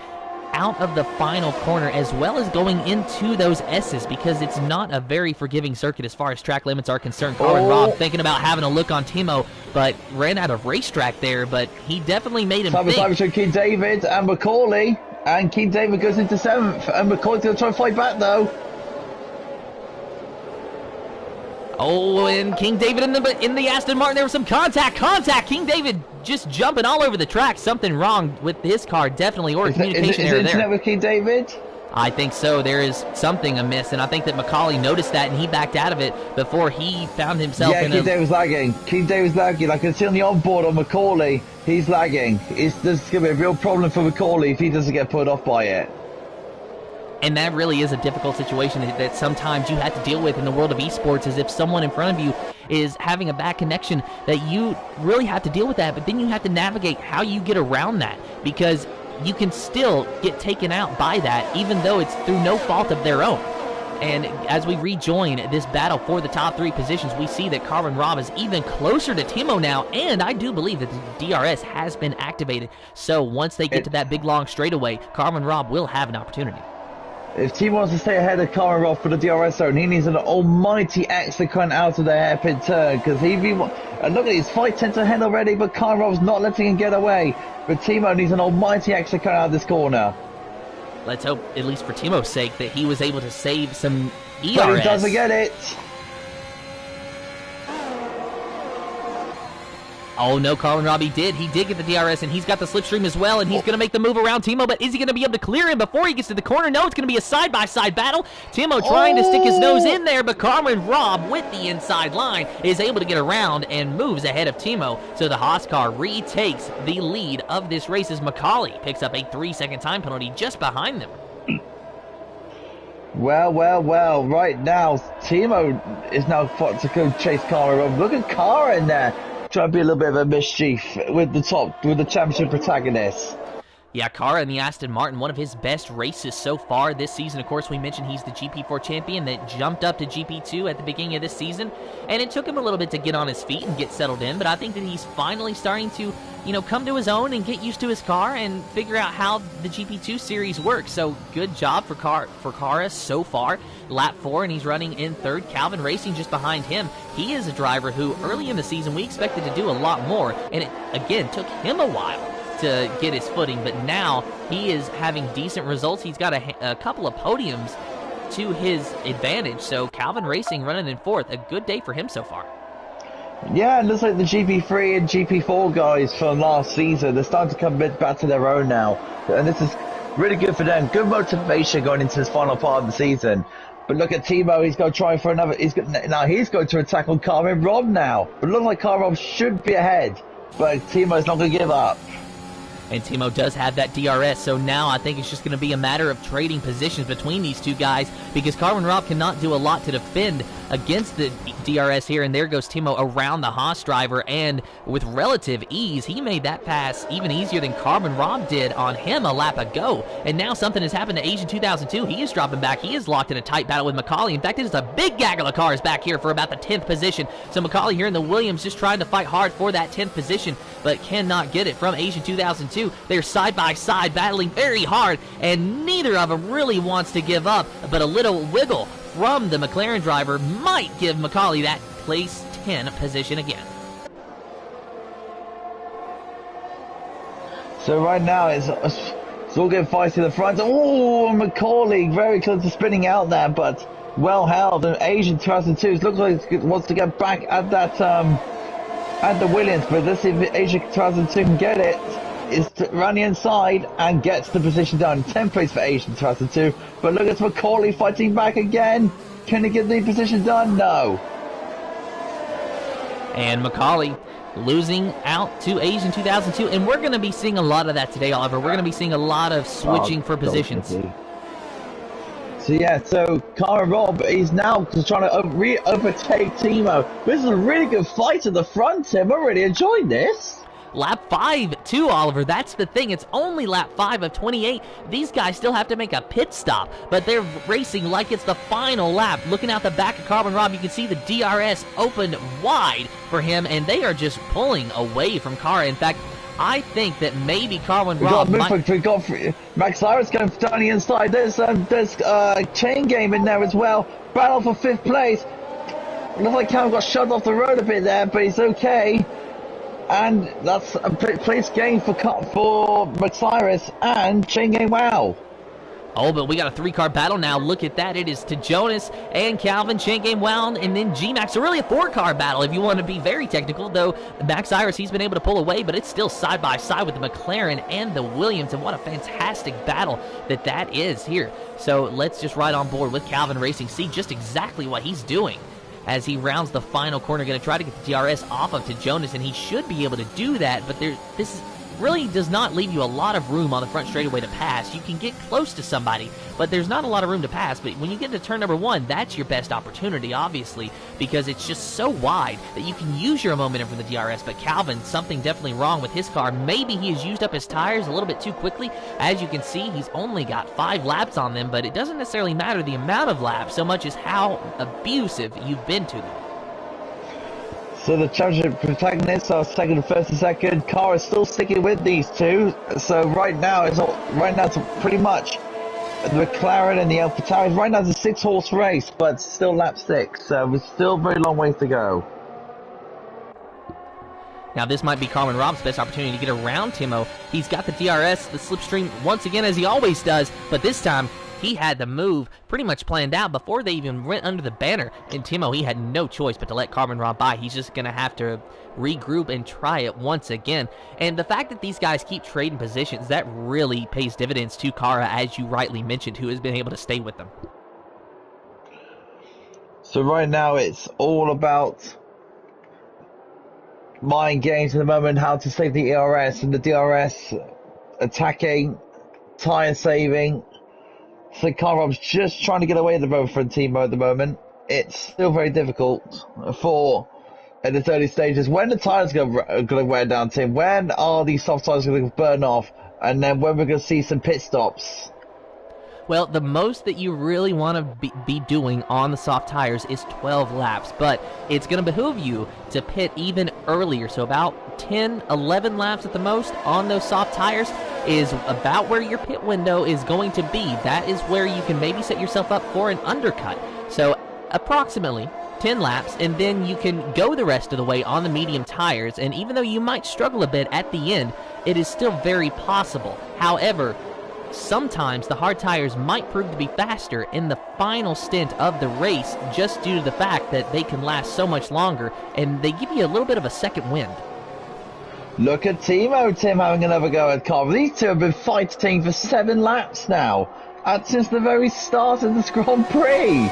out of the final corner, as well as going into those S's, because it's not a very forgiving circuit as far as track limits are concerned. Carmen Raab thinking about having a look on Timo, but ran out of racetrack there, but he definitely made him think. Between Keith David and Macaulay, and Keith David goes into 7th, and Macaulay's going to try and fight back, though. Oh, and King David in the Aston Martin, there was some contact. King David just jumping all over the track. Something wrong with his car, definitely, or a communication error there. Is it with King David? I think so. There is something amiss, and I think that Macaulay noticed that, and he backed out of it before he found himself in King David was lagging. King David was lagging. I can see on the onboard on Macaulay, he's lagging. This is going to be a real problem for Macaulay if he doesn't get put off by it. And that really is a difficult situation that sometimes you have to deal with in the world of esports, is if someone in front of you is having a bad connection, that you really have to deal with that, but then you have to navigate how you get around that, because you can still get taken out by that, even though it's through no fault of their own. And as we rejoin this battle for the top 3 positions, we see that Carmen Raab is even closer to Timo now, and I do believe that the DRS has been activated. So once they get to that big long straightaway, Carmen Raab will have an opportunity. If Timo wants to stay ahead of Carmen Raab for the DRS zone, he needs an almighty extra cunt out of the hairpin turn, because and look at his 5/10 ahead already, but Carmen Raab's not letting him get away. But Timo needs an almighty extra cunt out of this corner. Let's hope, at least for Timo's sake, that he was able to save some ERS. But he doesn't get it. Oh no, Carmen Raab, he did get the DRS, and he's got the slipstream as well, and he's going to make the move around Timo, but is he going to be able to clear him before he gets to the corner? No, it's going to be a side-by-side battle. Timo trying to stick his nose in there, but Carmen Raab, with the inside line, is able to get around and moves ahead of Timo. So the Haas car retakes the lead of this race as Macaulay picks up a 3-second time penalty just behind them. Well, right now, Timo is now fought to go chase Carmen Raab. Look at Cara in there, trying to be a little bit of a mischief with the championship protagonist. Yeah, Cara in the Aston Martin, one of his best races so far this season. Of course, we mentioned he's the GP4 champion that jumped up to GP2 at the beginning of this season, and it took him a little bit to get on his feet and get settled in, but I think that he's finally starting to, come to his own and get used to his car and figure out how the GP2 series works. So good job for Cara so far. Lap 4, and he's running in 3rd. Calvin Racing just behind him. He is a driver who early in the season we expected to do a lot more, and it, again, took him a while to get his footing, but now he is having decent results. He's got a couple of podiums to his advantage, so Calvin Racing running in 4th. A good day for him so far. Yeah, it looks like the GP3 and GP4 guys from last season, they're starting to come a bit back to their own now, and this is really good for them. Good motivation going into this final part of the season. But look at Timo, he's going to try for another, he's going to attack on Carmen Raab now. But it looks like Carmen Raab should be ahead, but Timo's not going to give up. And Timo does have that DRS, so now I think it's just going to be a matter of trading positions between these two guys, because Carmen Raab cannot do a lot to defend against the DRS here, and there goes Timo around the Haas driver, and with relative ease, he made that pass even easier than Carmen Raab did on him a lap ago. And now something has happened to Asian 2002. He is dropping back. He is locked in a tight battle with Macaulay. In fact, it is a big gaggle of cars back here for about the 10th position. So Macaulay here in the Williams just trying to fight hard for that 10th position, but cannot get it from Asian 2002. They're side by side battling very hard, and neither of them really wants to give up, but a little wiggle from the McLaren driver might give Macaulay that place 10 position again. So right now, It's all getting feisty in the front. Oh, Macaulay very close to spinning out there, but well held. And Asian 2002 looks like it wants to get back at that at the Williams, but let's see if Asian 2002 can get it. Is to run the inside and gets the position done. 10th place for Asian 2002, but look at Macaulay fighting back again. Can he get the position done? No. And Macaulay losing out to Asian 2002, and we're going to be seeing a lot of that today, Oliver. We're going to be seeing a lot of switching for positions. So yeah, so Carmen Robb is now trying to overtake Timo. This is a really good fight at the front, Tim. I'm really enjoying this. Lap 5 too, Oliver. That's the thing. It's only lap 5 of 28. These guys still have to make a pit stop, but they're racing like it's the final lap. Looking out the back of Carmen Robb, you can see the DRS opened wide for him, and they are just pulling away from Cara. In fact, I think that maybe Carmen Robb might... We got Max Cyrus going down the inside. There's chain game in there as well. Battle for 5th place. Looks like Cam got shoved off the road a bit there, but he's okay. And that's a place gain for Max Cyrus and chain game. Wow. Oh, but we got a 3-car battle now. Look at that. It is to Jonas and Calvin, Chain Game Wound, and then G-Max. So really a 4-car battle if you want to be very technical, though Max Cyrus, he's been able to pull away, but it's still side by side with the McLaren and the Williams, and what a fantastic battle that is here. So let's just ride on board with Calvin Racing, see just exactly what he's doing as he rounds the final corner. Going to try to get the DRS off of to Jonas, and he should be able to do that, but this really does not leave you a lot of room on the front straightaway to pass. You can get close to somebody, but there's not a lot of room to pass. But when you get to turn number 1, that's your best opportunity, obviously, because it's just so wide that you can use your momentum from the DRS. But Calvin, something definitely wrong with his car. Maybe he has used up his tires a little bit too quickly. As you can see, he's only got 5 laps on them, but it doesn't necessarily matter the amount of laps so much as how abusive you've been to them. So the championship protagonists are second and first and second. Car is still sticking with these two. So right now it's pretty much the McLaren and the AlphaTauri. Right now it's a 6-horse race, but still lap 6. So it's still a very long ways to go. Now this might be Carmen Robb's best opportunity to get around Timo. He's got the DRS, the slipstream once again as he always does, but this time he had the move pretty much planned out before they even went under the banner. And Timo, he had no choice but to let Carmen Robb by. He's just going to have to regroup and try it once again. And the fact that these guys keep trading positions, that really pays dividends to Cara, as you rightly mentioned, who has been able to stay with them. So right now it's all about mind games at the moment, how to save the ERS, and the DRS attacking, tire saving. So Carmen's just trying to get away at the moment from Timo at the moment. It's still very difficult at the early stages. When the tires are going to wear down, Tim? When are these soft tires going to burn off? And then when we're going to see some pit stops? Well, the most that you really want to be doing on the soft tires is 12 laps, but it's going to behoove you to pit even earlier. So about 10, 11 laps at the most on those soft tires is about where your pit window is going to be. That is where you can maybe set yourself up for an undercut. So approximately 10 laps, and then you can go the rest of the way on the medium tires. And even though you might struggle a bit at the end, it is still very possible. However, sometimes the hard tires might prove to be faster in the final stint of the race, just due to the fact that they can last so much longer, and they give you a little bit of a second wind. Look at Timo, Tim, having another go at Carmen. These two have been fighting for 7 laps now, and since the very start of this Grand Prix.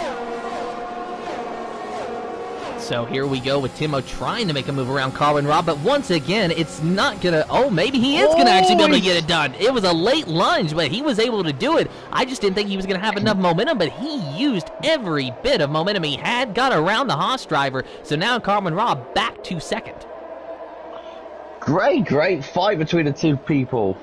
So here we go with Timo trying to make a move around Carmen Robb, but once again, it's not going to... Oh, maybe he is going to actually be able to get it done. It was a late lunge, but he was able to do it. I just didn't think he was going to have enough momentum, but he used every bit of momentum he had, got around the Haas driver. So now Carmen Robb back to second. Great fight between the two people.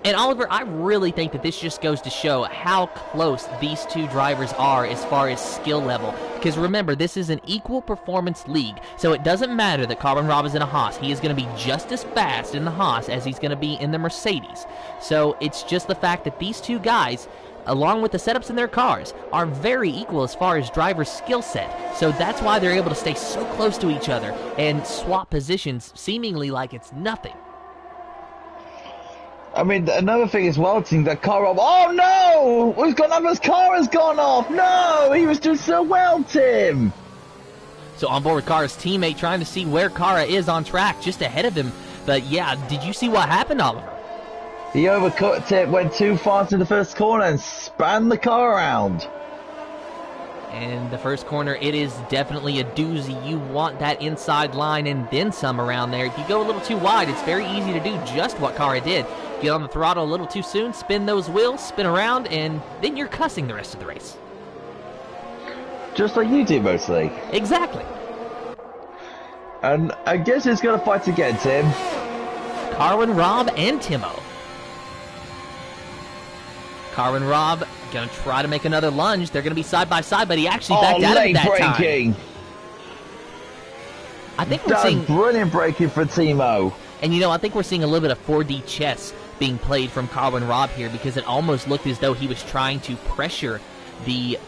And Oliver, I really think that this just goes to show how close these two drivers are as far as skill level. Because remember, this is an equal performance league, so it doesn't matter that Carmen Robb is in a Haas. He is going to be just as fast in the Haas as he's going to be in the Mercedes. So it's just the fact that these two guys, along with the setups in their cars, are very equal as far as driver skill set. So that's why they're able to stay so close to each other and swap positions seemingly like it's nothing. I mean, another thing as well, team, that car off. Oh no! We've got Emma's car has gone off! No! He was doing so well, Tim! So on board with Kara's teammate trying to see where Kara is on track, just ahead of him. But yeah, did you see what happened, Oliver? He overcut it, went too fast in the first corner and span the car around. And the first corner, it is definitely a doozy. You want that inside line and then some around there. If you go a little too wide, it's very easy to do just what Kara did. Get on the throttle a little too soon, spin those wheels, spin around, and then you're cussing the rest of the race. Just like you do, mostly. Exactly. And I guess he's going to fight again, Tim. Carwin, Rob, and Timo. Carwin, Rob, going to try to make another lunge. They're going to be side by side, but he actually backed out of it that time. I think we're seeing brilliant braking for Timo. And you know, I think we're seeing a little bit of 4D chess being played from Carwin Rob here, because it almost looked as though he was trying to pressure the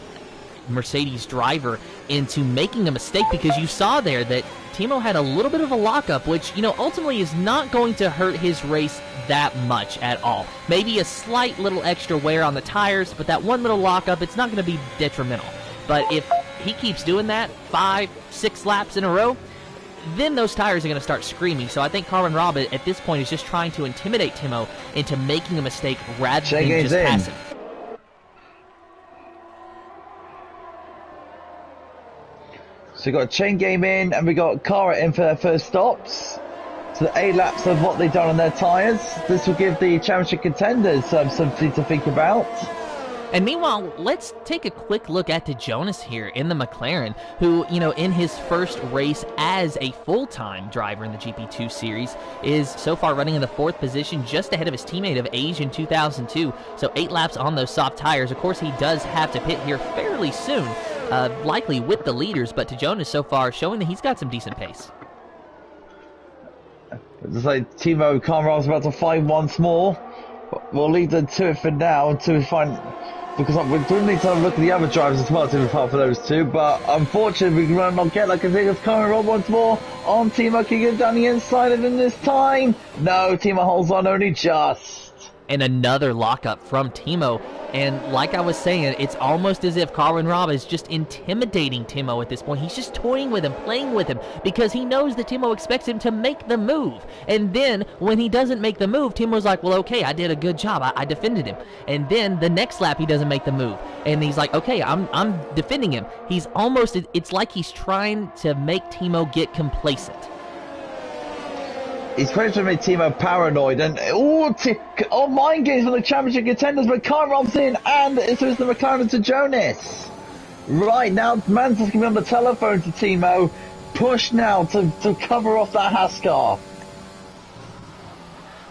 Mercedes driver into making a mistake, because you saw there that Timo had a little bit of a lockup, which, you know, ultimately is not going to hurt his race that much at all. Maybe a slight little extra wear on the tires, but that one little lockup, it's not going to be detrimental. But if he keeps doing that 5-6 laps in a row, then those tires are going to start screaming. So I think Carmen Robb at this point is just trying to intimidate Timo into making a mistake rather than just passing. So we got a chain game in, and we got Cara in for their first stops. So the 8 laps of what they've done on their tyres. This will give the championship contenders something to think about. And meanwhile, let's take a quick look at DeJonas here in the McLaren, who, you know, in his first race as a full-time driver in the GP2 series, is so far running in the 4th position, just ahead of his teammate of age in 2002. So 8 laps on those soft tires. Of course, he does have to pit here fairly soon, likely with the leaders, but DeJonas so far showing that he's got some decent pace. It's like Timo Conrad's about to find once more. We'll leave them to it for now until we find, because we do need to have a look at the other drivers as well to be part for those two, but unfortunately we can not get like a thing of Conrad once more on Timo. Can get down the inside of him this time? No, Timo holds on only just. And another lockup from Timo. And like I was saying, it's almost as if Carwin Robb is just intimidating Timo at this point. He's just toying with him, playing with him, because he knows that Timo expects him to make the move. And then when he doesn't make the move, Timo's like, well, okay, I did a good job. I defended him. And then the next lap, he doesn't make the move. And he's like, okay, I'm defending him. He's almost, it's like he's trying to make Timo get complacent. He's trying to make Timo paranoid, and mind games for the championship contenders, but Conrad's in, and so is the McLaren to Jonas. Right, now Mansell's going to be on the telephone to Timo, push now to cover off that Haskar.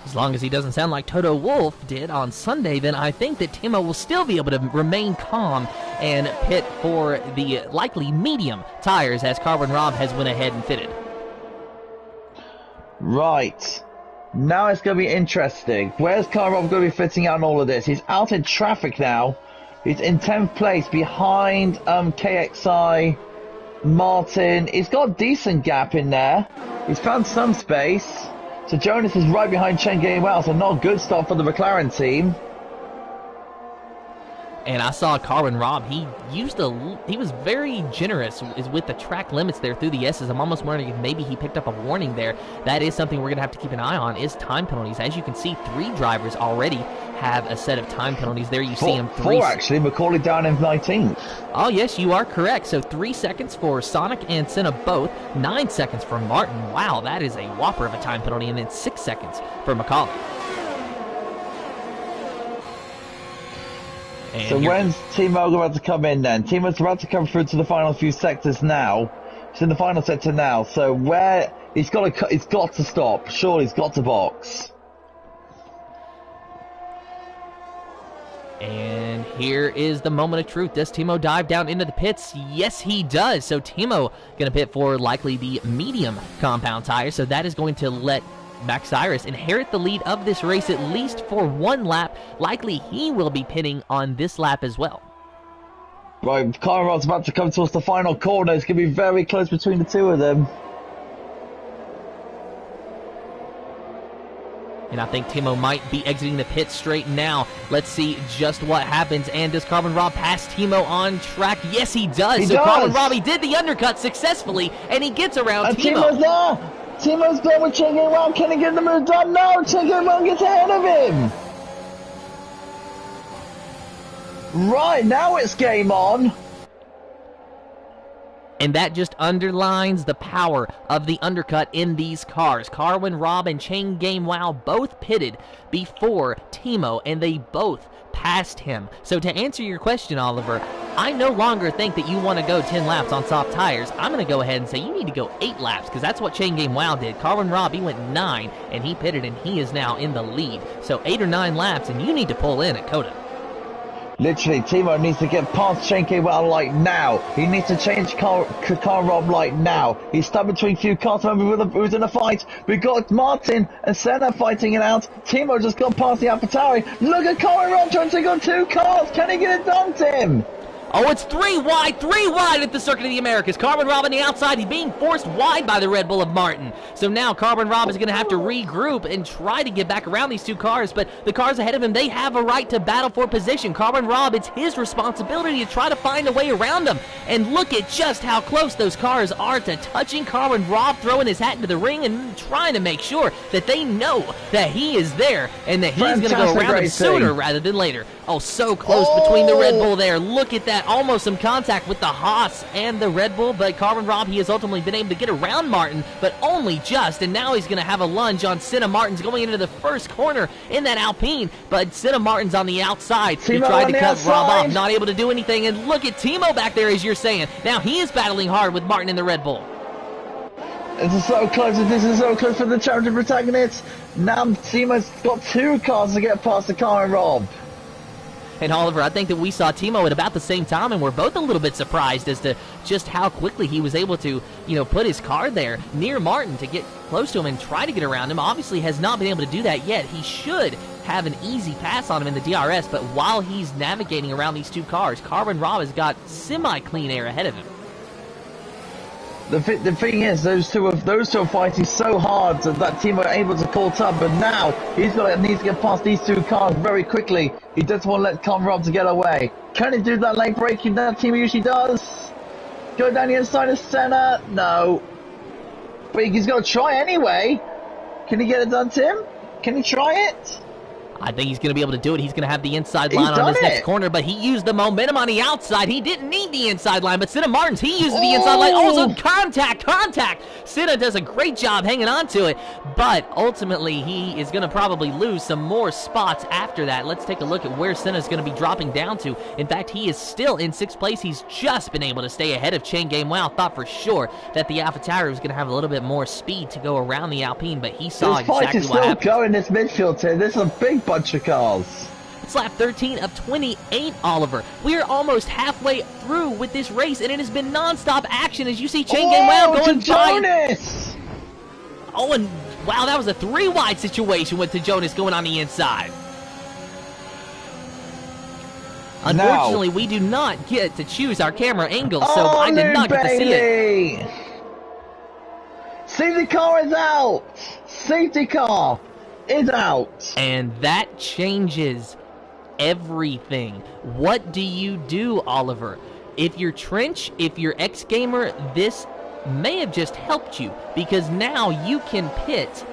As long as he doesn't sound like Toto Wolff did on Sunday, then I think that Timo will still be able to remain calm and pit for the likely medium tires, as Carwin Robb has went ahead and fitted. Right, now it's going to be interesting. Where's Carl going to be fitting out on all of this? He's out in traffic now. He's in 10th place behind KXI, Martin. He's got a decent gap in there. He's found some space. So Jonas is right behind Chen getting well, so not a good start for the McLaren team. And I saw Carwin Robb, he was very generous with the track limits there through the S's. I'm almost wondering if maybe he picked up a warning there. That is something we're going to have to keep an eye on, is time penalties. As you can see, 3 drivers already have a set of time penalties. There you see him. 4 actually, Macaulay down in 19th. Oh yes, you are correct. So 3 seconds for Sonic and Senna both, 9 seconds for Martin. Wow, that is a whopper of a time penalty, and then 6 seconds for Macaulay. And so when's Timo about to come in then? Timo's about to come through to the final few sectors now. He's in the final sector now. So where he's got to stop. Surely he's got to box. And here is the moment of truth. Does Timo dive down into the pits? Yes, he does. So Timo going to pit for likely the medium compound tire. So that is going to let Max Cyrus inherit the lead of this race at least for 1 lap. Likely he will be pitting on this lap as well. Right, Conrad's about to come towards the final corner. It's going to be very close between the two of them. And I think Timo might be exiting the pit straight now. Let's see just what happens. And does Carmen Robb pass Timo on track? Yes, he does. He so does. Carmen Robb, he did the undercut successfully, and he gets around And Timo. Timo's there. Timo's there with Chen Gain-Wang. Can he get the move done? No, Chen Gain-Wang gets ahead of him. Right, now it's game on. And that just underlines the power of the undercut in these cars. Carmen Robb and Chen Gain-Wang both pitted before Timo, and they both passed him. So to answer your question, Oliver, I no longer think that you want to go 10 laps on soft tires. I'm going to go ahead and say you need to go 8 laps, because that's what Chen Gain-Wang did. Carmen Robb, he went 9, and he pitted, and he is now in the lead. So 8 or 9 laps, and you need to pull in at Coda. Literally, Timo needs to get past Chen Gain-Wang like now. He needs to change Carmen Robb like now. He's stuck between few cars. Remember who's in a fight? We got Martin and Senna fighting it out. Timo just got past the AlphaTauri. Look at Carmen Robb trying to take on 2 cars. Can he get it done, Tim? Oh, it's 3 wide at the Circuit of the Americas. Carmen Robb on the outside. He's being forced wide by the Red Bull of Martin. So now Carmen Robb is going to have to regroup and try to get back around these 2 cars. But the cars ahead of him, they have a right to battle for position. Carmen Robb, it's his responsibility to try to find a way around them. And look at just how close those cars are to touching Carmen Robb, throwing his hat into the ring and trying to make sure that they know that he is there and that he's going to go around them sooner rather than later. Oh, so close between the Red Bull there. Look at that. Almost some contact with the Haas and the Red Bull, but Carmen Robb, he has ultimately been able to get around Martin, but only just, and now he's going to have a lunge on Senna Martins going into the first corner in that Alpine, but Senna Martins on the outside. He tried to cut Robb off, not able to do anything, and look at Timo back there, as you're saying. Now he is battling hard with Martin in the Red Bull. This is so close. This is so close for the challenger protagonists. Now Timo's got 2 cars to get past the Carmen Robb. And Oliver, I think that we saw Timo at about the same time, and we're both a little bit surprised as to just how quickly he was able to, put his car there near Martin to get close to him and try to get around him. Obviously has not been able to do that yet. He should have an easy pass on him in the DRS, but while he's navigating around these 2 cars, Carmen Robb has got semi-clean air ahead of him. The thing is, those two are fighting so hard that Timo are able to caught up, but now needs to get past these 2 cars very quickly. He doesn't want to let Carmen Robb to get away. Can he do that late braking that Timo usually does? Go down the inside of Senna? No. But he's got to try anyway. Can he get it done, Tim? Can he try it? I think he's going to be able to do it. He's going to have the inside line on this next corner, but he used the momentum on the outside. He didn't need the inside line, but Senna Martins, he uses the inside line. Also, contact! Senna does a great job hanging on to it, but ultimately he is going to probably lose some more spots after that. Let's take a look at where Senna's going to be dropping down to. In fact, he is still in 6th place. He's just been able to stay ahead of Chen Gain-Wang. Thought for sure that the AlphaTauri was going to have a little bit more speed to go around the Alpine, but he saw exactly what happened. This fight is still going, this midfield here. This is a big bunch of cars. It's lap 13 of 28, Oliver. We are almost halfway through with this race, and it has been non-stop action as you see Chen Gain-Wang going by. Oh, and wow, that was a 3 wide situation with Jonas going on the inside. Unfortunately, we do not get to choose our camera angle, so I did not get to see it. Safety car is out! Safety car is out! And that changes everything. What do you do, Oliver? If you're Trench, if you're X-Gamer, this may have just helped you, because now you can pit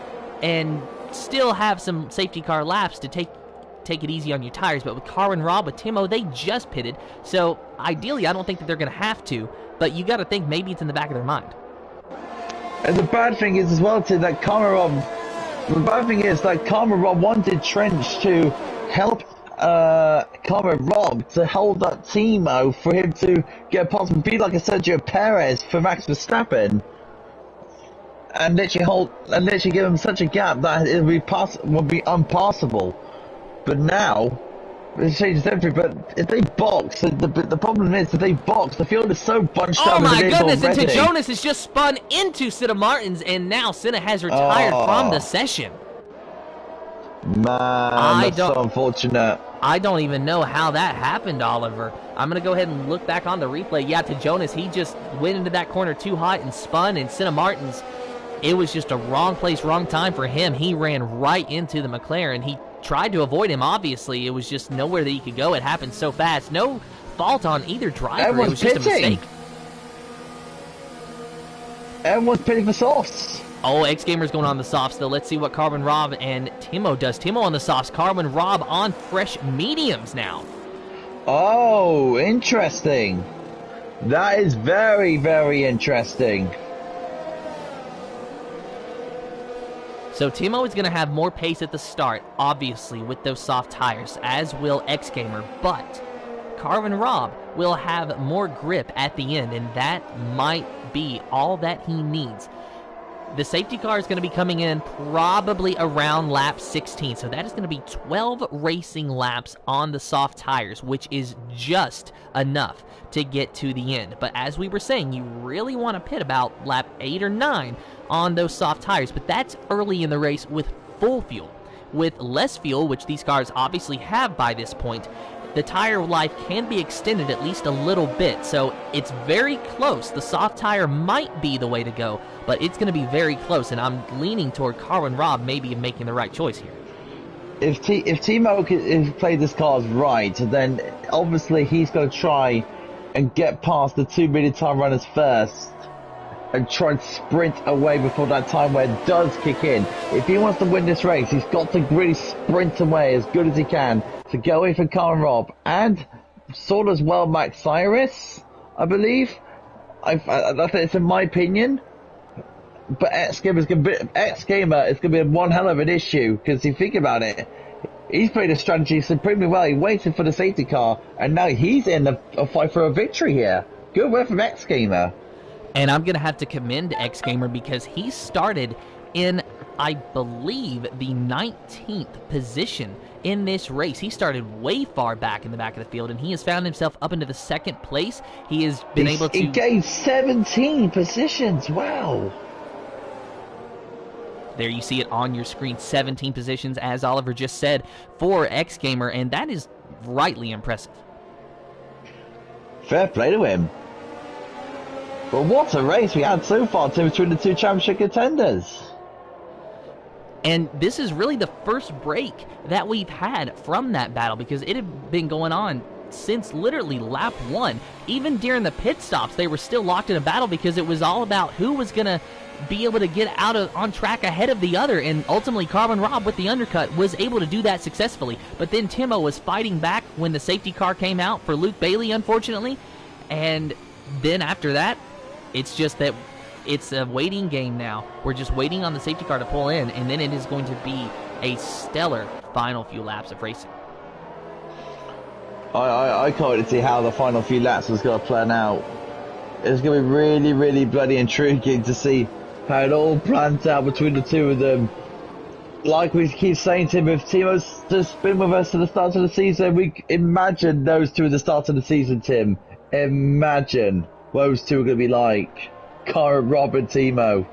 and still have some safety car laps to take it easy on your tires. But with Carmen Robb, with Timo, they just pitted, so ideally I don't think that they're going to have to, but you got to think maybe it's in the back of their mind. And the bad thing is as well, too, that Carmen Robb wanted Trench to help Carmen Robb to hold that Timo for him to get past and be like a Sergio Perez for Max Verstappen, and literally give him such a gap that it would be unpassable. But now it changes everything. But if they box, the problem is that they box, the field is so bunched up. Oh my goodness! Already. And Jonas has just spun into Senna Martins, and now Senna has retired from the session. Man, that's so unfortunate. I don't even know how that happened, Oliver. I'm going to go ahead and look back on the replay. Yeah, to Jonas, he just went into that corner too hot and spun, and Senna Martins, it was just a wrong place, wrong time for him. He ran right into the McLaren. He tried to avoid him, obviously. It was just nowhere that he could go. It happened so fast. No fault on either driver. Everyone's It was just a pitting. mistake. Everyone's pitting for softs. Oh, X Gamer's going on the softs, though. Let's see what Carmen Robb and Timo does. Timo on the softs, Carmen Robb on fresh mediums now. Oh, interesting. That is very, very interesting. So Timo is going to have more pace at the start, obviously, with those soft tires, as will X Gamer, but Carmen Robb will have more grip at the end, and that might be all that he needs. The safety car is going to be coming in probably around lap 16, so that is going to be 12 racing laps on the soft tires, which is just enough to get to the end. But as we were saying, you really want to pit about lap 8 or 9 on those soft tires, but that's early in the race with full fuel. With less fuel, which these cars obviously have by this point, the tire life can be extended at least a little bit, so it's very close. The soft tire might be the way to go, but it's going to be very close, and I'm leaning toward Carmen Robb maybe making the right choice here. If Timo played this car right, then obviously he's going to try and get past the 2 million time runners first and try and sprint away before that time where it does kick in. If he wants to win this race, he's got to really sprint away as good as he can to get away from Carmen Robb and sort of as well Max Cyrus, I believe. That's in my opinion. But X Gamer is going to be one hell of an issue, because if you think about it, he's played a strategy supremely well. He waited for the safety car, and now he's in a fight for a victory here. Good work from X Gamer. And I'm going to have to commend X Gamer because he started in, I believe, the 19th position in this race. He started way far back in the back of the field, and he has found himself up into the second place. He has been able to... He gained 17 positions. Wow. There you see it on your screen, 17 positions, as Oliver just said, for X Gamer, and that is rightly impressive. Fair play to him. But what a race we had so far between the two championship contenders. And this is really the first break that we've had from that battle, because it had been going on since literally lap 1. Even during the pit stops, they were still locked in a battle because it was all about who was going to be able to get on track ahead of the other, and ultimately Carmen Robb with the undercut was able to do that successfully. But then Timo was fighting back when the safety car came out for Luke Bailey, unfortunately, and then after that, it's just that it's a waiting game now. We're just waiting on the safety car to pull in, and then it is going to be a stellar final few laps of racing. I can't wait to see how the final few laps is going to plan out. It's going to be really, really bloody intriguing to see how it all plans out between the two of them. Like we keep saying, Tim, if Timo's just been with us to the start of the season, we imagine those two at the start of the season, Tim. Imagine those two are going to be like Carmen Robb and Timo.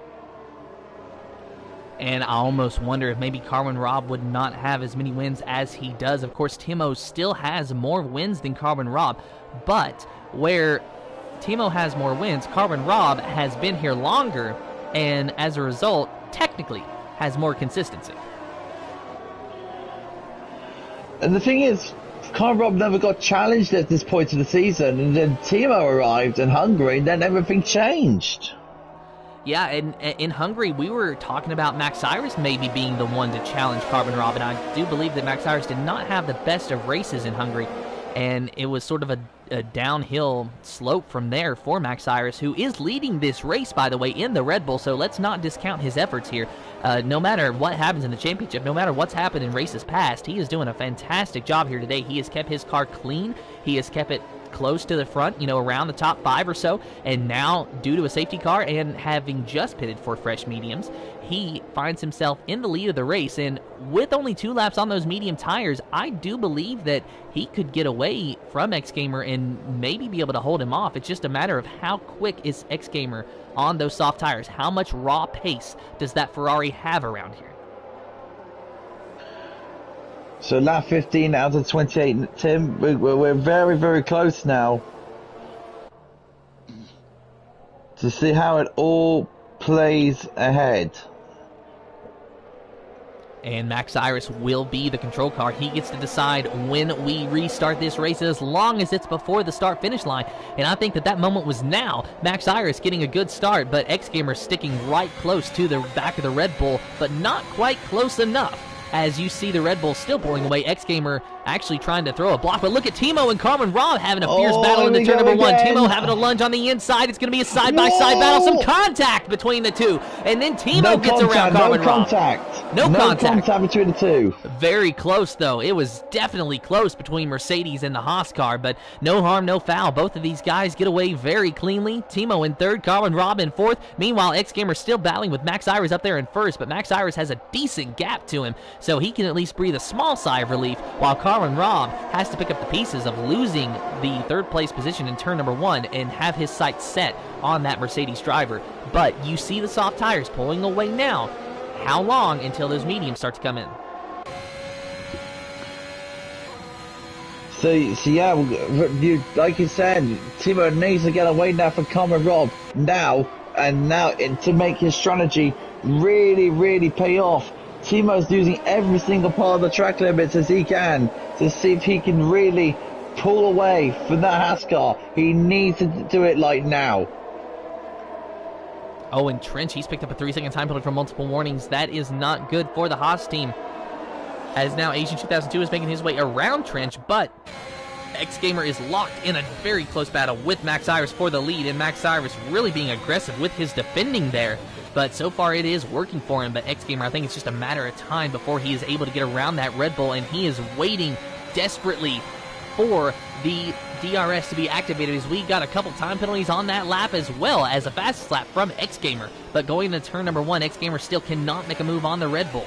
And I almost wonder if maybe Carmen Robb would not have as many wins as he does. Of course, Timo still has more wins than Carmen Robb, but where Timo has more wins, Carmen Robb has been here longer, and as a result, technically, has more consistency. And the thing is, Carmen Robb never got challenged at this point of the season, and then Timo arrived in Hungary, and then everything changed. Yeah, and in Hungary, we were talking about Max Cyrus maybe being the one to challenge Carmen Robb, and I do believe that Max Cyrus did not have the best of races in Hungary, and it was sort of a downhill slope from there for Max Cyrus, who is leading this race, by the way, in the Red Bull, so let's not discount his efforts here. No matter what happens in the championship, no matter what's happened in races past, he is doing a fantastic job here today. He has kept his car clean. He has kept it close to the front, around the top 5 or so, and now, due to a safety car and having just pitted for fresh mediums, he finds himself in the lead of the race, and with only 2 laps on those medium tires, I do believe that he could get away from X Gamer and maybe be able to hold him off. It's just a matter of how quick is X Gamer on those soft tires. How much raw pace does that Ferrari have around here? So lap 15 out of 28, Tim, we're very, very close now to see how it all plays ahead. And Max Cyrus will be the control car. He gets to decide when we restart this race as long as it's before the start-finish line. And I think that moment was now. Max Cyrus getting a good start, but X Gamer sticking right close to the back of the Red Bull, but not quite close enough. As you see the Red Bull still pulling away, X Gamer actually trying to throw a block. But look at Timo and Carmen Robb having a fierce battle in the turn number one. Timo having a lunge on the inside. It's going to be a side-by-side battle. Some contact between the two. And then Timo gets around Carmen Robb. No contact between the two. Very close, though. It was definitely close between Mercedes and the Haas car, but no harm, no foul. Both of these guys get away very cleanly. Timo in third, Carmen Robb in fourth. Meanwhile, X Gamer still battling with Max Cyrus up there in first, but Max Cyrus has a decent gap to him, so he can at least breathe a small sigh of relief, while Carmen Robb has to pick up the pieces of losing the third place position in turn number one and have his sights set on that Mercedes driver. But you see the soft tires pulling away now. How long until those mediums start to come in? So yeah, like you said, Timo needs to get away now from Carmen Robb now to make his strategy really pay off. Timo's using every single part of the track limits as he can to see if he can really pull away from that Haas car. He needs to do it like now. Oh, and Trench, he's picked up a 3-second time penalty from multiple warnings. That is not good for the Haas team. As now Asian 2002 is making his way around Trench, but X Gamer is locked in a very close battle with Max Cyrus for the lead, and Max Cyrus really being aggressive with his defending there. But so far it is working for him, but X Gamer, I think it's just a matter of time before he is able to get around that Red Bull, and he is waiting desperately for the DRS to be activated, as we got a couple time penalties on that lap as well as a fastest lap from X Gamer. But going into turn number one, X Gamer still cannot make a move on the Red Bull.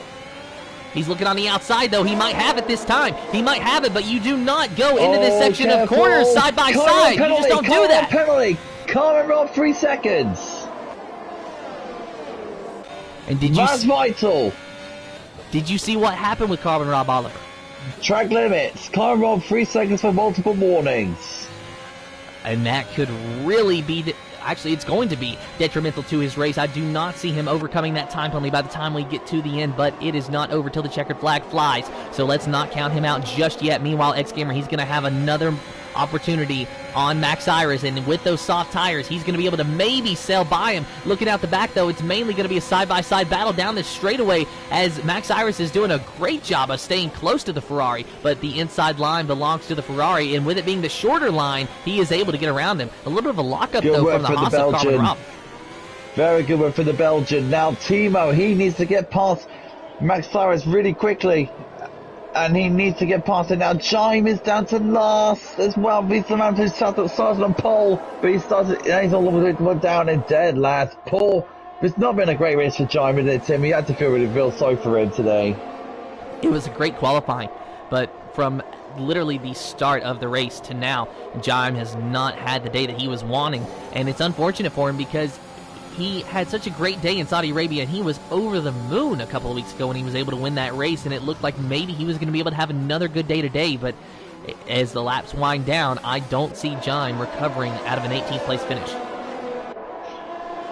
He's looking on the outside, though. He might have it this time. He might have it, but you do not go into this section of corners side by side. You just don't do that. Penalty. Carmen Robb 3 seconds. And That's vital. Did you see what happened with Carmen Robb, Oliver? Track limits. Carmen Robb 3 seconds for multiple warnings. And that could really be... Actually, it's going to be detrimental to his race. I do not see him overcoming that time penalty by the time we get to the end, but it is not over till the checkered flag flies. So let's not count him out just yet. Meanwhile, X Gamer, he's going to have another opportunity on Max Cyrus, and with those soft tires, he's going to be able to maybe sail by him. Looking out the back, though, it's mainly going to be a side-by-side battle down this straightaway, as Max Cyrus is doing a great job of staying close to the Ferrari, but the inside line belongs to the Ferrari, and with it being the shorter line, he is able to get around him. A little bit of a lockup, though, from the Haas of Carmen Robb. Very good one for the Belgian. Now Timo, he needs to get past Max Cyrus really quickly. And he needs to get past it now. Jaime is down to last as well. He's the man who started on pole, but he's all the way down in dead last. Paul, it's not been a great race for Jaime, there, Tim. You had to feel really sorry for him today. It was a great qualifying, but from literally the start of the race to now, Jaime has not had the day that he was wanting, and it's unfortunate for him because he had such a great day in Saudi Arabia, and he was over the moon a couple of weeks ago when he was able to win that race, and it looked like maybe he was going to be able to have another good day today, but as the laps wind down, I don't see Jaime recovering out of an 18th place finish.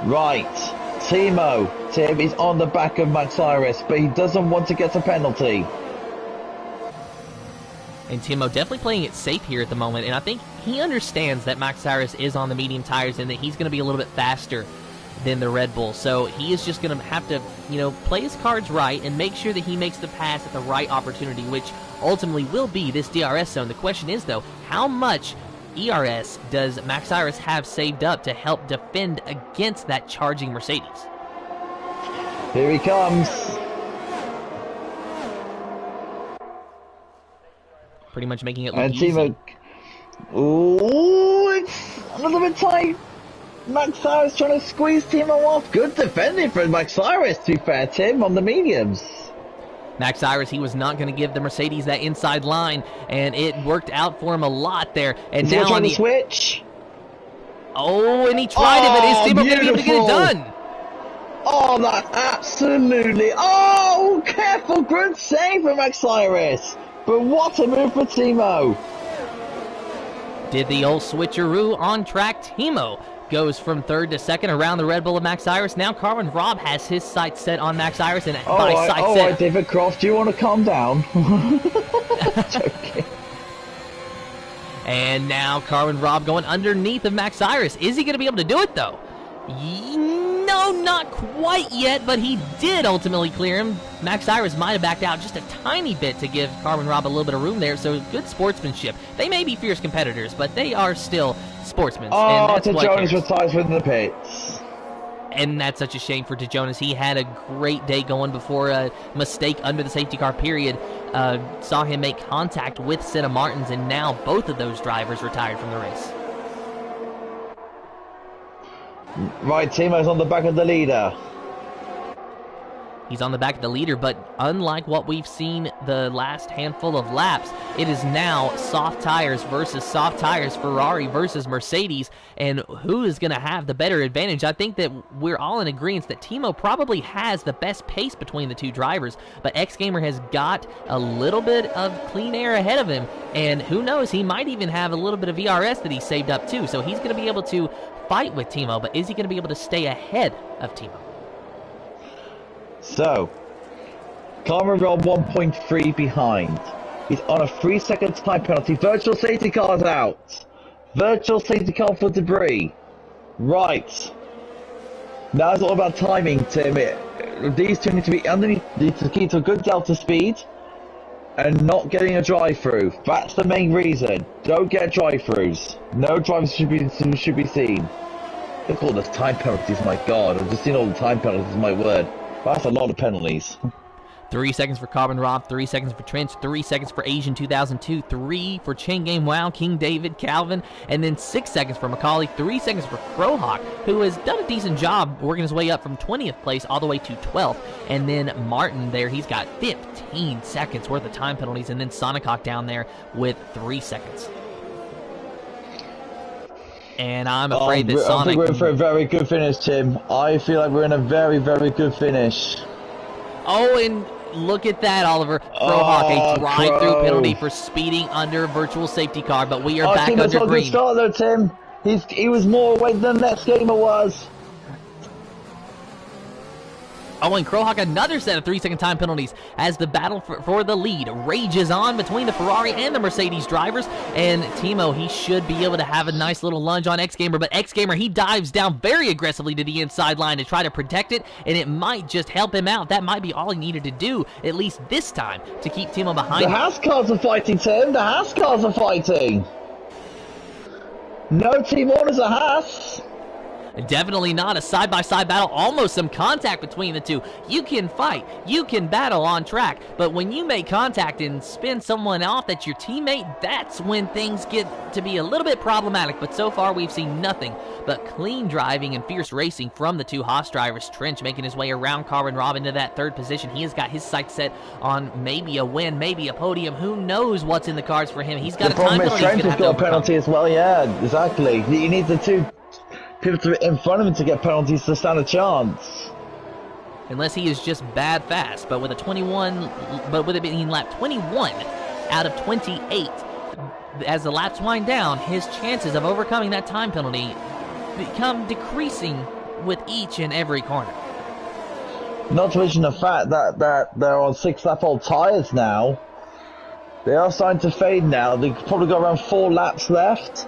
Right. Timo, Tim is on the back of Max Cyrus, but he doesn't want to get a penalty. And Timo definitely playing it safe here at the moment, and I think he understands that Max Cyrus is on the medium tires and that he's going to be a little bit faster than the Red Bull, so he is just going to have to, play his cards right and make sure that he makes the pass at the right opportunity, which ultimately will be this DRS zone. The question is, though, how much ERS does Max Cyrus have saved up to help defend against that charging Mercedes? Here he comes. Pretty much making it look and easy. Timo, ooh, it's a little bit tight. Max Cyrus trying to squeeze Timo off. Good defending for Max Cyrus, to be fair, Tim, on the mediums. Max Cyrus, he was not going to give the Mercedes that inside line, and it worked out for him a lot there. And Is now he on the switch. Oh, and he tried it, but is Timo going to be able to get it done? Oh, that absolutely. Oh, careful, good save for Max Cyrus. But what a move for Timo. Did the old switcheroo on track. Timo goes from third to second around the Red Bull of Max Iris. Now Carmen Robb has his sights set on Max Iris, and by sights set... David Croft, do you want to calm down? Joking. And now Carmen Robb going underneath of Max Iris. Is he going to be able to do it, though? No, not quite yet, but he did ultimately clear him. Max Iris might have backed out just a tiny bit to give Carmen Robb a little bit of room there, so good sportsmanship. They may be fierce competitors, but they are still sportsmen. Oh, and that's DeJonas retires within the pits. And that's such a shame for DeJonas. He had a great day going before a mistake under the safety car period. Saw him make contact with Senna Martins, and now both of those drivers retired from the race. Right, Timo's on the back of the leader. He's on the back of the leader, but unlike what we've seen the last handful of laps, it is now soft tires versus soft tires, Ferrari versus Mercedes, and who is going to have the better advantage? I think that we're all in agreement that Timo probably has the best pace between the two drivers, but X-Gamer has got a little bit of clean air ahead of him, and who knows, he might even have a little bit of ERS that he saved up too, so he's going to be able to fight with Timo, but is he going to be able to stay ahead of Timo? So, Carmen Robb 1.3 behind. He's on a 3-second time penalty. Virtual safety car's out. Virtual safety car for debris. Right. Now it's all about timing, Tim. These two need to be underneath, need to keep to a good delta speed and not getting a drive-through. That's the main reason. Don't get drive-throughs. No drivers should be seen. Look at all the time penalties, my god. I've just seen all the time penalties, my word. That's a lot of penalties. 3 seconds for Carmen Robb, 3 seconds for Trench, 3 seconds for Asian 2002, 3 for Chain Game Wow, King David, Calvin, and then 6 seconds for Macaulay, 3 seconds for Crowhawk, who has done a decent job working his way up from 20th place all the way to 12th. And then Martin there, he's got 15 seconds worth of time penalties, and then Sonic Hawk down there with 3 seconds. And I'm afraid that Sonic... I think we're in for a very good finish, Tim. I feel like we're in a very, very good finish. Oh, and look at that, Oliver. Crowhawk, a drive-through penalty for speeding under virtual safety car, but we are back under green. Good start though, Tim. He was more away than the next gamer was. Oh, and Crowhawk, another set of 3-second time penalties as the battle for the lead rages on between the Ferrari and the Mercedes drivers. And Timo, he should be able to have a nice little lunge on X-Gamer, but X-Gamer, he dives down very aggressively to the inside line to try to protect it, and it might just help him out. That might be all he needed to do, at least this time, to keep Timo behind him. The Haas cars are fighting, Tim. The Haas cars are fighting. No team orders a Haas. Definitely not a side-by-side battle, almost some contact between the two. You can fight, you can battle on track, but when you make contact and spin someone off that's your teammate, that's when things get to be a little bit problematic. But so far we've seen nothing but clean driving and fierce racing from the two Haas drivers. Trench making his way around Carmen Robb into that third position. He has got his sights set on maybe a win, maybe a podium. Who knows what's in the cards for him? He's got a time penalty. Trench has got a penalty as well, yeah, exactly. He needs the two people in front of him to get penalties to stand a chance. Unless he is just bad fast, but with it being lap 21 out of 28, as the laps wind down, his chances of overcoming that time penalty become decreasing with each and every corner. Not to mention the fact that they're on 6-lap-old tires now. They are starting to fade now. They've probably got around 4 laps left.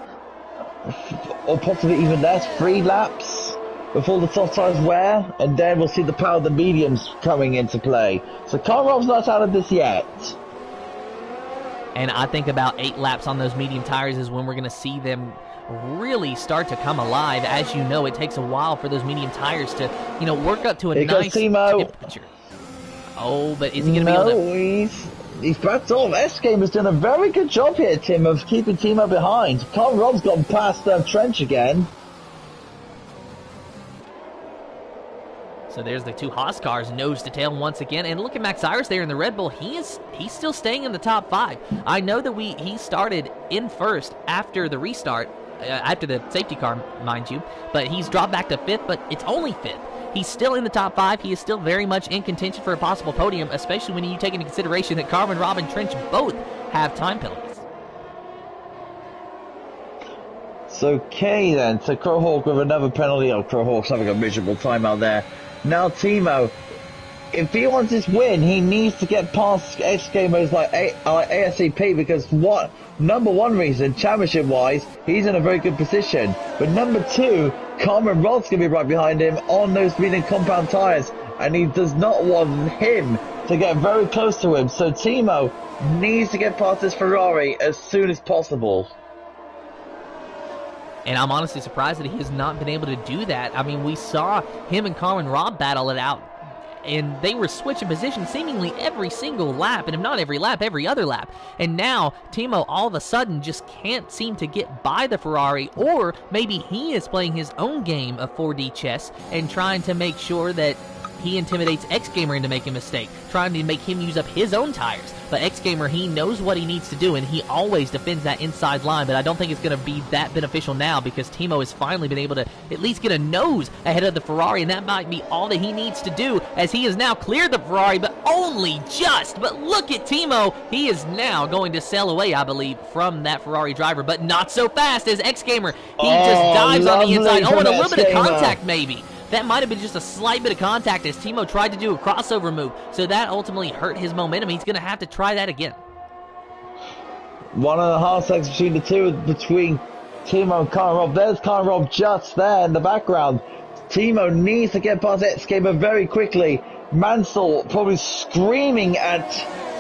Or possibly even less, 3 laps before the soft tires wear, and then we'll see the power of the mediums coming into play. So Carmen Robb's not out of this yet. And I think about 8 laps on those medium tires is when we're going to see them really start to come alive. As you know, it takes a while for those medium tires to, work up to a nice temperature. Oh, but is he going to be able to... He's backed off. S-Gamer's done a very good job here, Tim, of keeping Timo behind. Carmen Robb's gone past Trench again. So there's the two Haas cars, nose to tail once again. And look at Max Iris there in the Red Bull. He's still staying in the top 5. I know that he started in first after the restart, after the safety car, mind you. But he's dropped back to 5th, but it's only 5th. He's still in the top 5. He is still very much in contention for a possible podium, especially when you take into consideration that Carmen Robb and Trench both have time penalties. Okay then, so Crowhawk with another penalty. Oh, Crowhawk's having a miserable time out there. Now Timo, if he wants this win, he needs to get past X-Gamers like ASCP, because number one reason, championship-wise, he's in a very good position. But number two, Carmen Rod's going to be right behind him on those medium compound tyres, and he does not want him to get very close to him. So Timo needs to get past this Ferrari as soon as possible. And I'm honestly surprised that he has not been able to do that. I mean, we saw him and Carmen Robb battle it out, and they were switching positions seemingly every single lap, and if not every lap, every other lap. And now Timo all of a sudden just can't seem to get by the Ferrari, or maybe he is playing his own game of 4D chess and trying to make sure that he intimidates X-Gamer into making a mistake, trying to make him use up his own tires. But X-Gamer, he knows what he needs to do, and he always defends that inside line, but I don't think it's going to be that beneficial now, because Timo has finally been able to at least get a nose ahead of the Ferrari, and that might be all that he needs to do, as he has now cleared the Ferrari, but only just. But look at Timo. He is now going to sail away, I believe, from that Ferrari driver, but not so fast as X-Gamer. He just dives on the inside. Oh, and a little bit of contact maybe. That might have been just a slight bit of contact as Timo tried to do a crossover move, so that ultimately hurt his momentum. He's going to have to try that again. 1.5 seconds between the two, between Timo and Carmen Robb. There's Carmen Robb just there in the background. Timo needs to get past X-Gamer very quickly. Mansell probably screaming at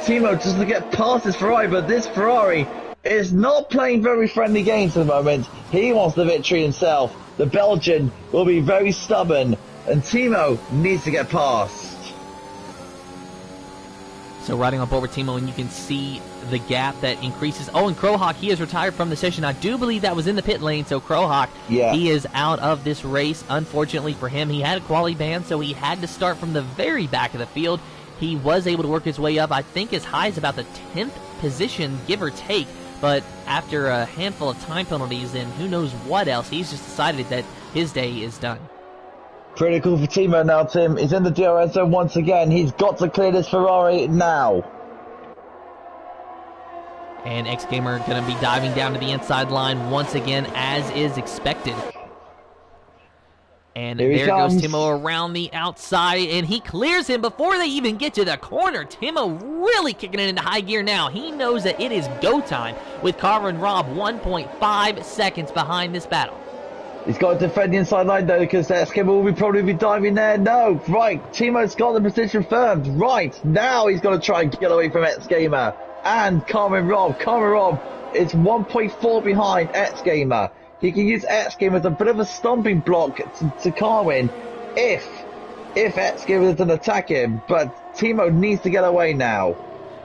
Timo just to get past this Ferrari, but this Ferrari is not playing very friendly games at the moment. He wants the victory himself. The Belgian will be very stubborn, and Timo needs to get past. So riding up over Timo, and you can see the gap that increases. Oh, and Crowhawk, he is retired from the session. I do believe that was in the pit lane, so Crowhawk, he is out of this race. Unfortunately for him, he had a quali ban, so he had to start from the very back of the field. He was able to work his way up, I think as high as about the 10th position, give or take. But after a handful of time penalties and who knows what else, he's just decided that his day is done. Critical for Timo now, Tim. He's in the DRS zone once again. He's got to clear this Ferrari now. And X-Gamer going to be diving down to the inside line once again, as is expected. And there goes Timo around the outside, and he clears him before they even get to the corner. Timo really kicking it into high gear now. He knows that it is go time, with Carmen Robb 1.5 seconds behind this battle. He's got to defend the inside line, though, because X-Gamer will probably be diving there. No, right, Timo's got the position firmed. Right, now he's got to try and get away from X-Gamer and Carmen Robb. Carmen Robb is 1.4 behind X-Gamer. He can use X-Gamer as a bit of a stomping block to Carmen if X-Gamer doesn't attack him, but Timo needs to get away now.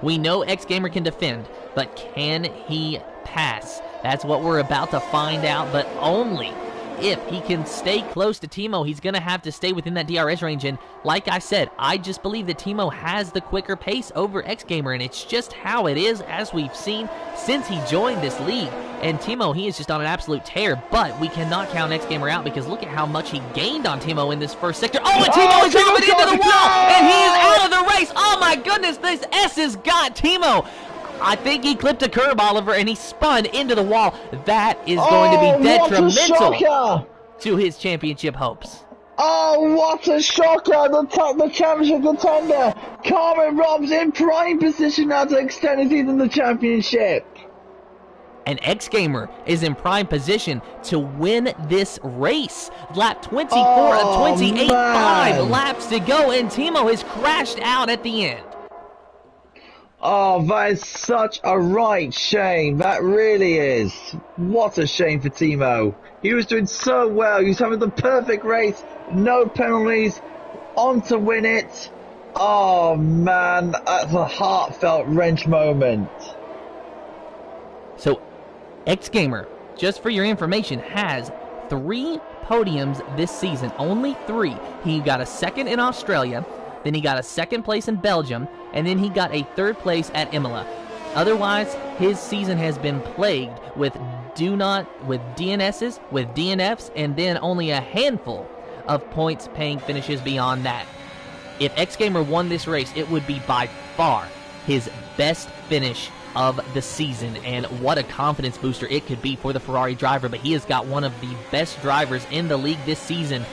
We know X-Gamer can defend, but can he pass? That's what we're about to find out, but only if he can stay close to Timo. He's going to have to stay within that DRS range, and like I said, I just believe that Timo has the quicker pace over X-Gamer, and it's just how it is, as we've seen since he joined this league. And Timo, he is just on an absolute tear, but we cannot count X-Gamer out, because look at how much he gained on Timo in this first sector. Oh, and Timo is dropping into the wall, and he is out of the race. Oh my goodness, this S has got Timo. I think he clipped a curb, Oliver, and he spun into the wall. That is going to be detrimental to his championship hopes. Oh, what a shocker! The championship contender, Carmen Robb's in prime position now to extend his lead in the championship. And X-Gamer is in prime position to win this race. Lap 24 of 28, 5 laps to go, and Timo has crashed out at the end. Oh, that is such a right shame. That really is. What a shame for Timo. He was doing so well. He was having the perfect race. No penalties. On to win it. Oh, man. That's a heartfelt wrench moment. So, X-Gamer, just for your information, has 3 podiums this season. Only 3. He got a second in Australia. Then he got a second place in Belgium, and then he got a third place at Imola. Otherwise, his season has been plagued with DNSs, with DNFs, and then only a handful of points-paying finishes beyond that. If X-Gamer won this race, it would be by far his best finish of the season, and what a confidence booster it could be for the Ferrari driver. But he has got one of the best drivers in the league this season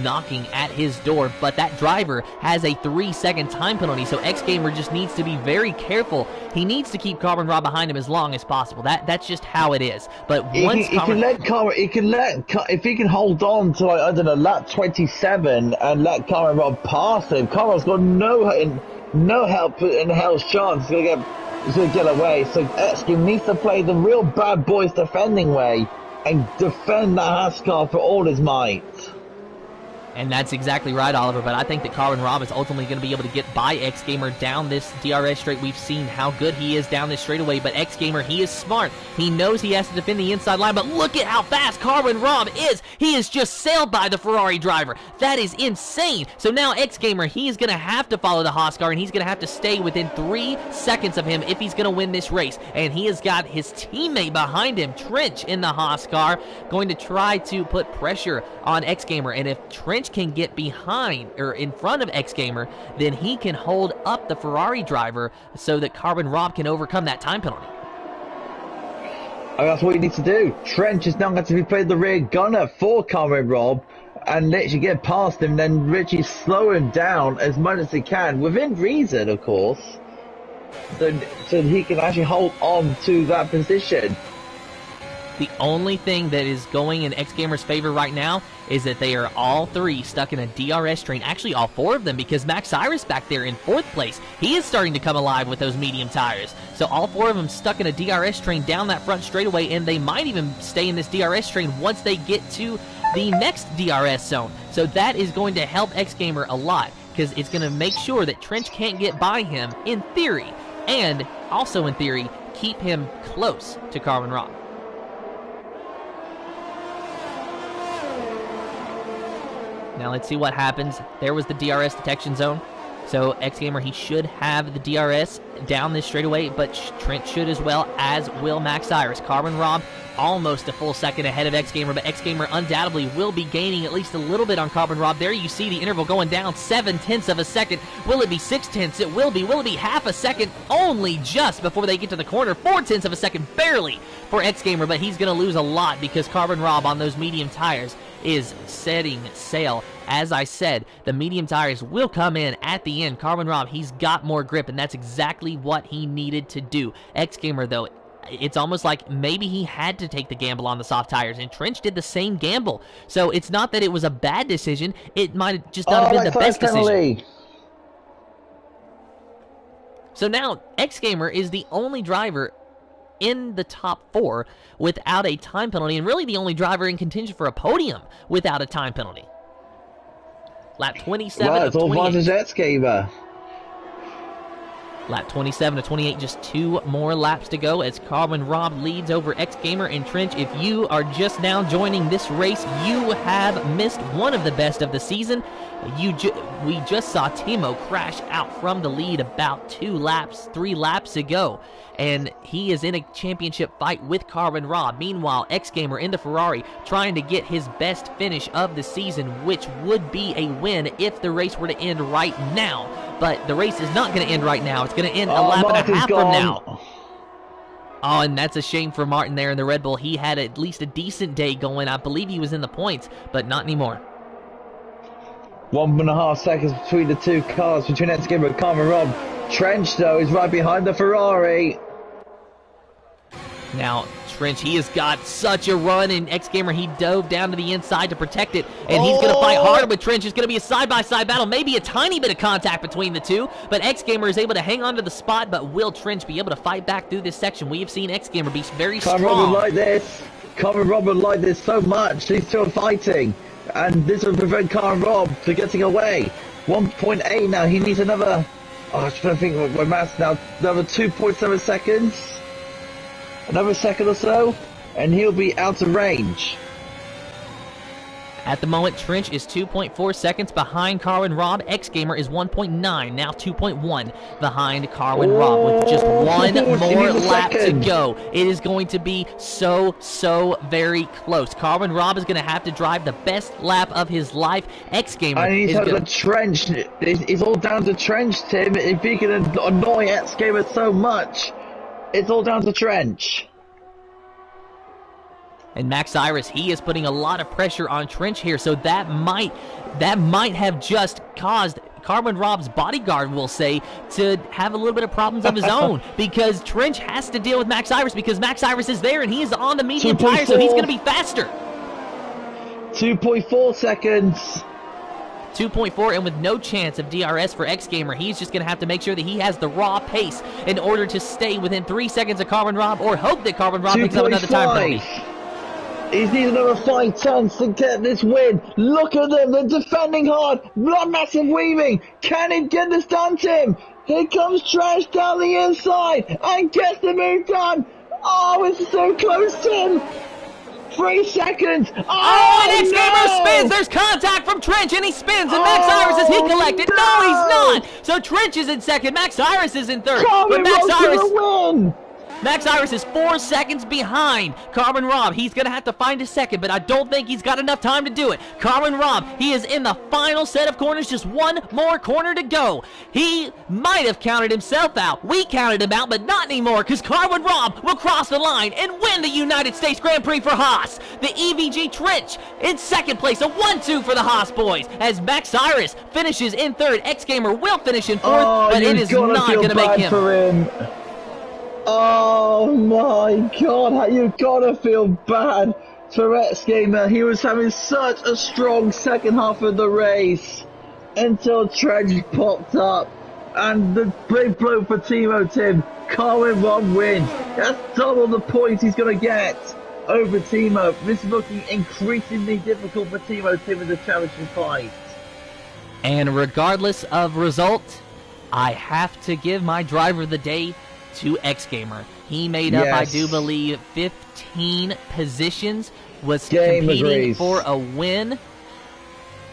knocking at his door, but that driver has a 3-second time penalty, so X-Gamer just needs to be very careful. He needs to keep Carmen Robb behind him as long as possible. That's just how it is. But once if he can hold on to, like, I don't know, lap 27 and let Carmen Robb pass him, Carmen's got no help in hell's chance. He's gonna get away. So X-Gamer needs to play the real bad boys defending way and defend that Haas car for all his might. And that's exactly right, Oliver, but I think that Carmen Robb is ultimately going to be able to get by X-Gamer down this DRS straight. We've seen how good he is down this straightaway, but X-Gamer, he is smart. He knows he has to defend the inside line, but look at how fast Carmen Robb is. He is just sailed by the Ferrari driver. That is insane. So now X-Gamer, he is going to have to follow the Haas car, and he's going to have to stay within 3 seconds of him if he's going to win this race. And he has got his teammate behind him, Trench, in the Haas car, going to try to put pressure on X-Gamer. And if Trench can get behind or in front of X-Gamer, then he can hold up the Ferrari driver so that Carmen Robb can overcome that time penalty. And that's what you need to do. Trench is now going to be playing the rear gunner for Carmen Robb and literally get past him, then Richie slow him down as much as he can, within reason, of course, so he can actually hold on to that position. The only thing that is going in X-Gamer's favor right now is that they are all 3 stuck in a DRS train. Actually, all 4 of them, because Max Cyrus back there in 4th place, he is starting to come alive with those medium tires. So all 4 of them stuck in a DRS train down that front straightaway, and they might even stay in this DRS train once they get to the next DRS zone. So that is going to help X-Gamer a lot, because it's going to make sure that Trench can't get by him, in theory, and also in theory, keep him close to Carmen Robb. Now let's see what happens. There was the DRS detection zone. So X-Gamer, he should have the DRS down this straightaway, but Trent should as well, as will Max Cyrus. Carmen Robb almost a full second ahead of X-Gamer, but X-Gamer undoubtedly will be gaining at least a little bit on Carmen Robb. There you see the interval going down 7/10 of a second. Will it be 6/10? It will be. Will it be half a second? Only just before they get to the corner. 4/10 of a second, barely for X-Gamer, but he's going to lose a lot because Carmen Robb on those medium tires is setting sail. As I said, the medium tires will come in at the end. Carmen Robb, he's got more grip, and that's exactly what he needed to do. X-Gamer, though, it's almost like maybe he had to take the gamble on the soft tires, and Trench did the same gamble. So it's not that it was a bad decision. It might have just not have been the best decision. So now X-Gamer is the only driver in the top 4 without a time penalty, and really the only driver in contention for a podium without a time penalty. Lap 27 of 28. Lap 27 to 28, just 2 more laps to go as Carmen Robb leads over X-Gamer and Trench. If you are just now joining this race, you have missed one of the best of the season. We just saw Timo crash out from the lead about 3 laps ago, and he is in a championship fight with Carmen Robb. Meanwhile, X-Gamer in the Ferrari trying to get his best finish of the season, which would be a win if the race were to end right now. But the race is not going to end right now. It's going to end a lap and a half from now. Oh, and that's a shame for Martin there in the Red Bull. He had at least a decent day going. I believe he was in the points, but not anymore. 1.5 seconds between the 2 cars, between X-Gamer and Carmen Robb. Trench, though, is right behind the Ferrari. Now, Trench, he has got such a run, and X-Gamer, he dove down to the inside to protect it, and he's going to fight hard with Trench. It's going to be a side-by-side battle, maybe a tiny bit of contact between the 2, but X-Gamer is able to hang on to the spot, but will Trench be able to fight back through this section? We have seen X-Gamer be very strong. Carmen Robb would like this. Carmen Robb would like this so much. These 2 are fighting, and this will prevent Carmen Robb from getting away. 1.8 now. He needs another... Oh, I'm trying to think what maths now. Another 2.7 seconds. Another second or so, and he'll be out of range. At the moment, Trench is 2.4 seconds behind Carmen Robb. X-Gamer is 1.9, now 2.1 behind Carmen Robb with just 1 more lap to go. It is going to be so very close. Carmen Robb is going to have to drive the best lap of his life. X-Gamer is going to... Trench. It's all down to Trench, Tim. If he can annoy X-Gamer so much, It's all down to Trench. And Max Iris, he is putting a lot of pressure on Trench here, so that might have just caused Carmen Rob's bodyguard, we'll say, to have a little bit of problems of his own, because Trench has to deal with Max Iris because Max Iris is there and he is on the medium tire, so he's going to be faster. 2.4 seconds. 2.4, and with no chance of DRS for X Gamer, he's just going to have to make sure that he has the raw pace in order to stay within 3 seconds of Carmen Rob, or hope that Carmen Rob picks up another time penalty. He's needed another 5 tenths to get this win. Look at them, they're defending hard. Massive weaving. Can he get this done, Tim? Here comes Trash down the inside and gets the move done. Oh, it's so close, Tim. 3 seconds. Oh, and X Gamer spins. There's contact from Trench, and he spins. And Max Iris, is he collected? No, he's not. So Trench is in second. Max Iris is in third. Carmen Rob's win. Max Iris is 4 seconds behind Carmen Rob. He's going to have to find a second, but I don't think he's got enough time to do it. Carmen Rob, he is in the final set of corners, just one more corner to go. He might have counted himself out. We counted him out, but not anymore, because Carmen Rob will cross the line and win the United States Grand Prix for Haas. The EVG Trench in second place, a 1-2 for the Haas boys, as Max Iris finishes in third. X Gamer will finish in fourth, but it is not going to make him. Oh my God, you gotta feel bad for X Gamer. He was having such a strong second half of the race until Trench popped up. And the big blow for Timo, Tim. Carmen Rob wins. That's double the points he's gonna get over Timo. This is looking increasingly difficult for Timo, Tim, in the championship fight. And regardless of result, I have to give my driver of the day to X Gamer. He made up, I do believe, 15 positions, was competing for a win.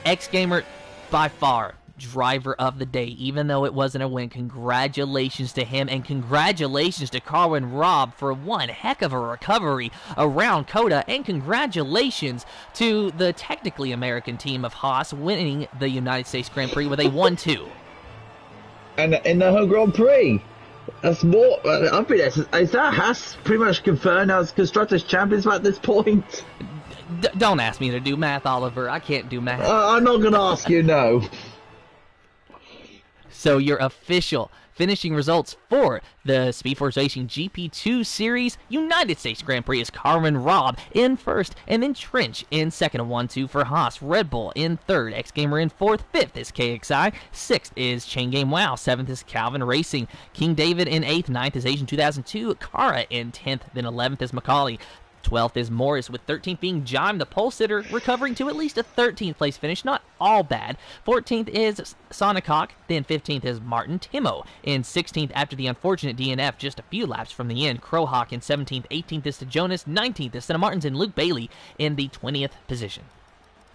X Gamer, by far, driver of the day, even though it wasn't a win. Congratulations to him, and congratulations to Carmen Rob for one heck of a recovery around COTA, and congratulations to the technically American team of Haas winning the United States Grand Prix with a 1-2. And in the home Grand Prix. That's more. I think is that Haas pretty much confirmed as constructors champions at this point? Don't ask me to do math, Oliver. I can't do math. I'm not going to ask you, no. So your official finishing results for the Speed Force Racing GP2 Series United States Grand Prix is Carmen Rob in first, and then Trench in second, a 1-2 for Haas. Red Bull in third, X Gamer in fourth, fifth is KXI, sixth is Chain Game Wow, seventh is Calvin Racing, King David in eighth, ninth is Asian 2002, Kara in 10th, then 11th is Macaulay. 12th is Morris, with 13th being Jime, the pole sitter, recovering to at least a 13th place finish. Not all bad. 14th is Sonicock, then 15th is Martin Timo. In 16th, after the unfortunate DNF, just a few laps from the end, Crowhawk in 17th. 18th is to Jonas. 19th is Santa Martins, and Luke Bailey in the 20th position.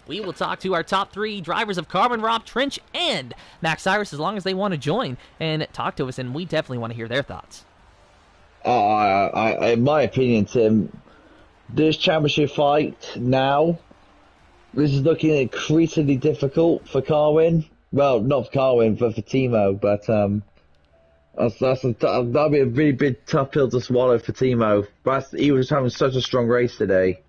We will talk to our top three drivers of Carmen Rob, Trench, and Max Iris, as long as they want to join and talk to us, and we definitely want to hear their thoughts. In my opinion, Tim, this championship fight now, this is looking increasingly difficult for Carwin. Well, not for Carwin, but for Timo. But that'll be a really big, tough pill to swallow for Timo. But he was having such a strong race today.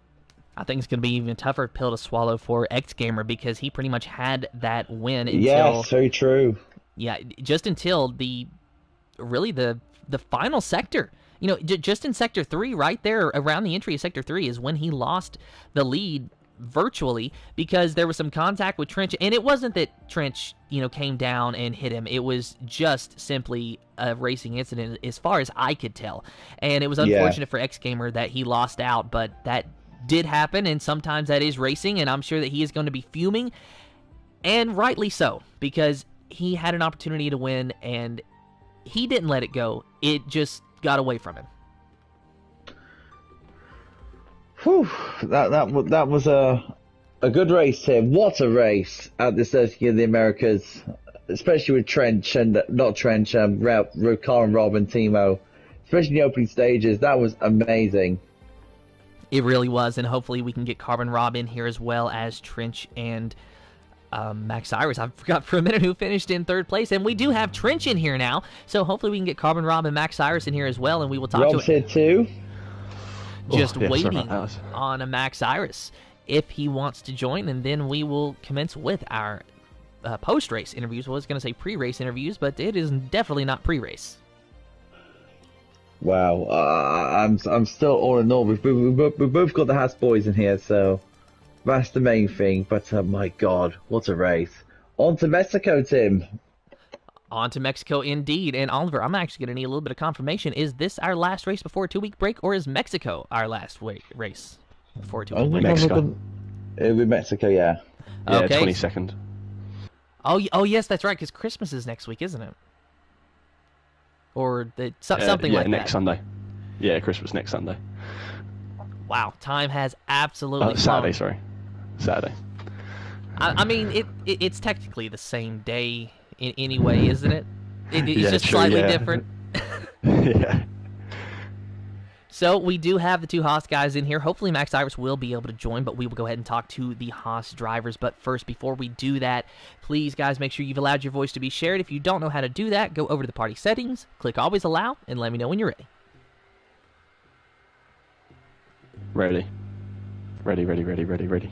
I think it's going to be even tougher pill to swallow for X Gamer, because he pretty much had that win until... Yes, very true. Yeah, just until the final sector. You know, just in Sector 3, right there, around the entry of Sector 3, is when he lost the lead virtually, because there was some contact with Trench, and it wasn't that Trench, came down and hit him. It was just simply a racing incident, as far as I could tell. And it was unfortunate for X Gamer that he lost out, but that did happen, and sometimes that is racing, and I'm sure that he is going to be fuming, and rightly so, because he had an opportunity to win, and he didn't let it go. It just got away from him. Whew, that was a good race, Tim. What a race at the Circuit of the Americas, especially with Trench and Carmen Rob and Timo, especially in the opening stages. That was amazing. It really was, and hopefully we can get Carmen Rob in here as well as Trench and Max Cyrus. I forgot for a minute who finished in third place. And we do have Trench in here now. So hopefully we can get Carmen, Rob, and Max Cyrus in here as well. And we will talk Rob's to here too. just yeah, sorry waiting about that. on a Max Cyrus if he wants to join. And then we will commence with our post-race interviews. Well, I was going to say pre-race interviews, but it is definitely not pre-race. Wow, I'm still all in all. We've both got the Haas boys in here, so that's the main thing. But my God, what a race! On to Mexico, Tim. On to Mexico, indeed. And Oliver, I'm actually going to need a little bit of confirmation. Is this our last race before a 2-week break, or is Mexico our last race before a 2-week break? Mexico. It'll be Mexico, yeah. Yeah, Okay. 22nd. Oh, yes, that's right, because Christmas is next week, isn't it? Or something like next that. Sunday. Yeah, Christmas next Sunday. Wow, time has absolutely Saturday, flown. sorry. Saturday. I mean, it's technically the same day in any way, isn't it? It's Yeah, just true, slightly yeah. different. Yeah. So we do have the two Haas guys in here. Hopefully Max Cyrus will be able to join, but we will go ahead and talk to the Haas drivers. But first, before we do that, please, guys, make sure you've allowed your voice to be shared. If you don't know how to do that, go over to the party settings, click Always Allow, and let me know when you're ready. Ready.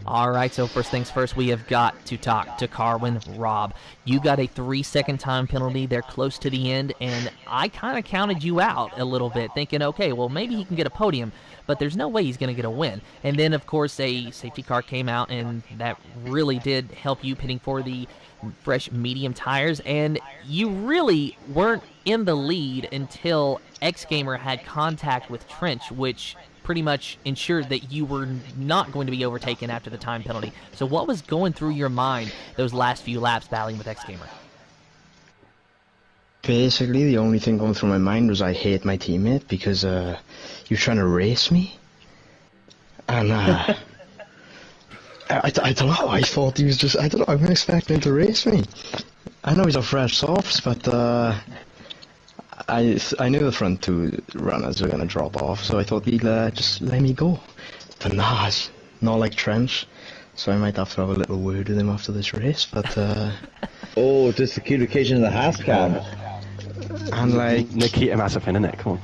All right, so first things first, we have got to talk to Carmen. Rob, you got a 3-second time penalty. They're close to the end, and I kind of counted you out a little bit, thinking, okay, well, maybe he can get a podium, but there's no way he's going to get a win. And then, of course, a safety car came out, and that really did help you pitting for the fresh medium tires, and you really weren't in the lead until X Gamer had contact with Trench, which pretty much ensured that you were not going to be overtaken after the time penalty. So what was going through your mind those last few laps battling with X Gamer? Basically, the only thing going through my mind was I hate my teammate because he was trying to race me. And I don't know, I thought he was just, I don't know, I wasn't expecting him to race me. I know he's a fresh softs, but I knew the front two runners were going to drop off, so I thought he'd just let me go. But nah, it's not like Trench, so I might have to have a little word with him after this race, but Oh, just the communication in the Haas camp. and like, Nikita Mazepin, innit? Come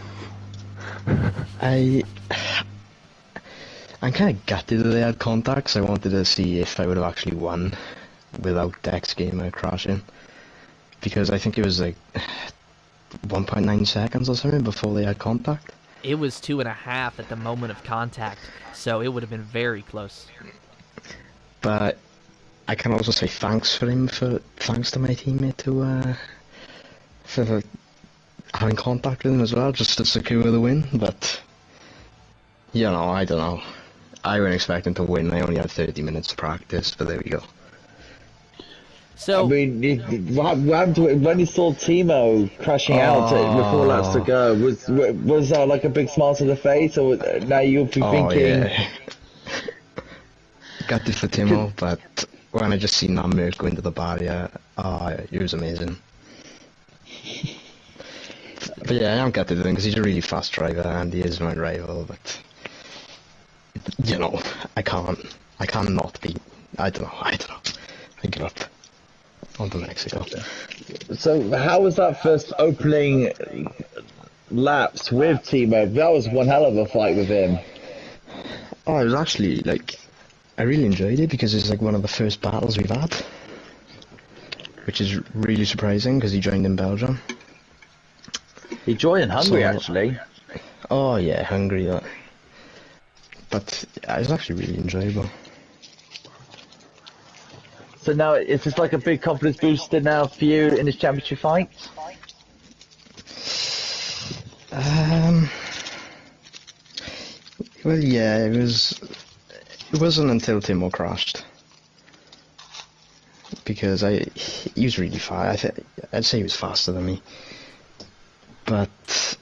on. I'm kind of gutted that they had contacts. I wanted to see if I would have actually won without X Gamer crashing, because I think it was like 1.9 seconds or something before they had contact. It was 2.5 at the moment of contact, so it would have been very close. But I can also say thanks to my teammate for having contact with him as well, just to secure the win. But you know, I don't know. I wasn't expecting to win. I only had 30 minutes to practice, but there we go. So I mean, what happened to it when you saw Timo crashing out with 4 laps to go? Was that like a big smile to the face, or now you'll be thinking? Yeah. Got this for Timo, but when I just seen that Merc go into the barrier, it was amazing. But yeah, I am gutted with him because he's a really fast driver and he is my rival. But you know, I can't not be. I don't know. I give up. On to Mexico. So how was that first opening laps with Timo? That was one hell of a fight with him. Oh, it was actually like, I really enjoyed it because it's like one of the first battles we've had, which is really surprising because he joined in Belgium. He joined in Hungary, So- actually. Oh yeah, Hungary. But it was actually really enjoyable. So now it's just like a big confidence booster now for you in this championship fight. Well, yeah, it wasn't until Timo crashed, because he was really fast. I'd say he was faster than me, but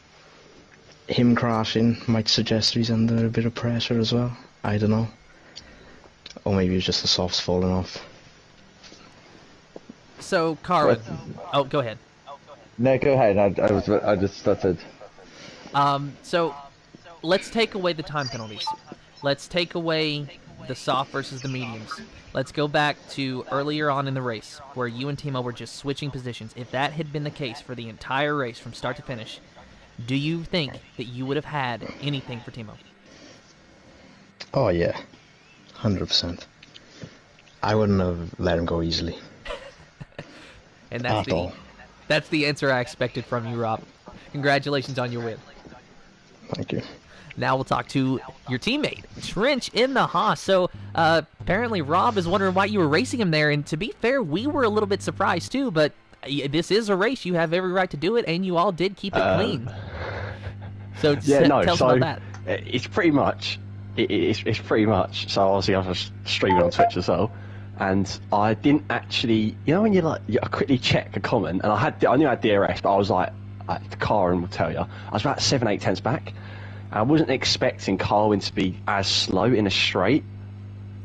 him crashing might suggest he's under a bit of pressure as well. I don't know, or maybe it was just the softs falling off. So, Carmen. Oh, go ahead. No, go ahead. I just stuttered. So, let's take away the time penalties. Let's take away the soft versus the mediums. Let's go back to earlier on in the race where you and Timo were just switching positions. If that had been the case for the entire race from start to finish, do you think that you would have had anything for Timo? Oh yeah, 100%. I wouldn't have let him go easily. And that's the answer I expected from you, Rob. Congratulations on your win. Thank you. Now we'll talk to your teammate, Trench, in the Haas. So apparently Rob is wondering why you were racing him there. And to be fair, we were a little bit surprised too. But this is a race. You have every right to do it, and you all did keep it clean. So tell us about that. It's pretty much. It's pretty much. So obviously I was streaming on Twitch as well. And I didn't actually, when I quickly check a comment, and I knew I had DRS, but I was like, Carmen will tell you, I was about 7-8 tenths back. I wasn't expecting Carwin to be as slow in a straight.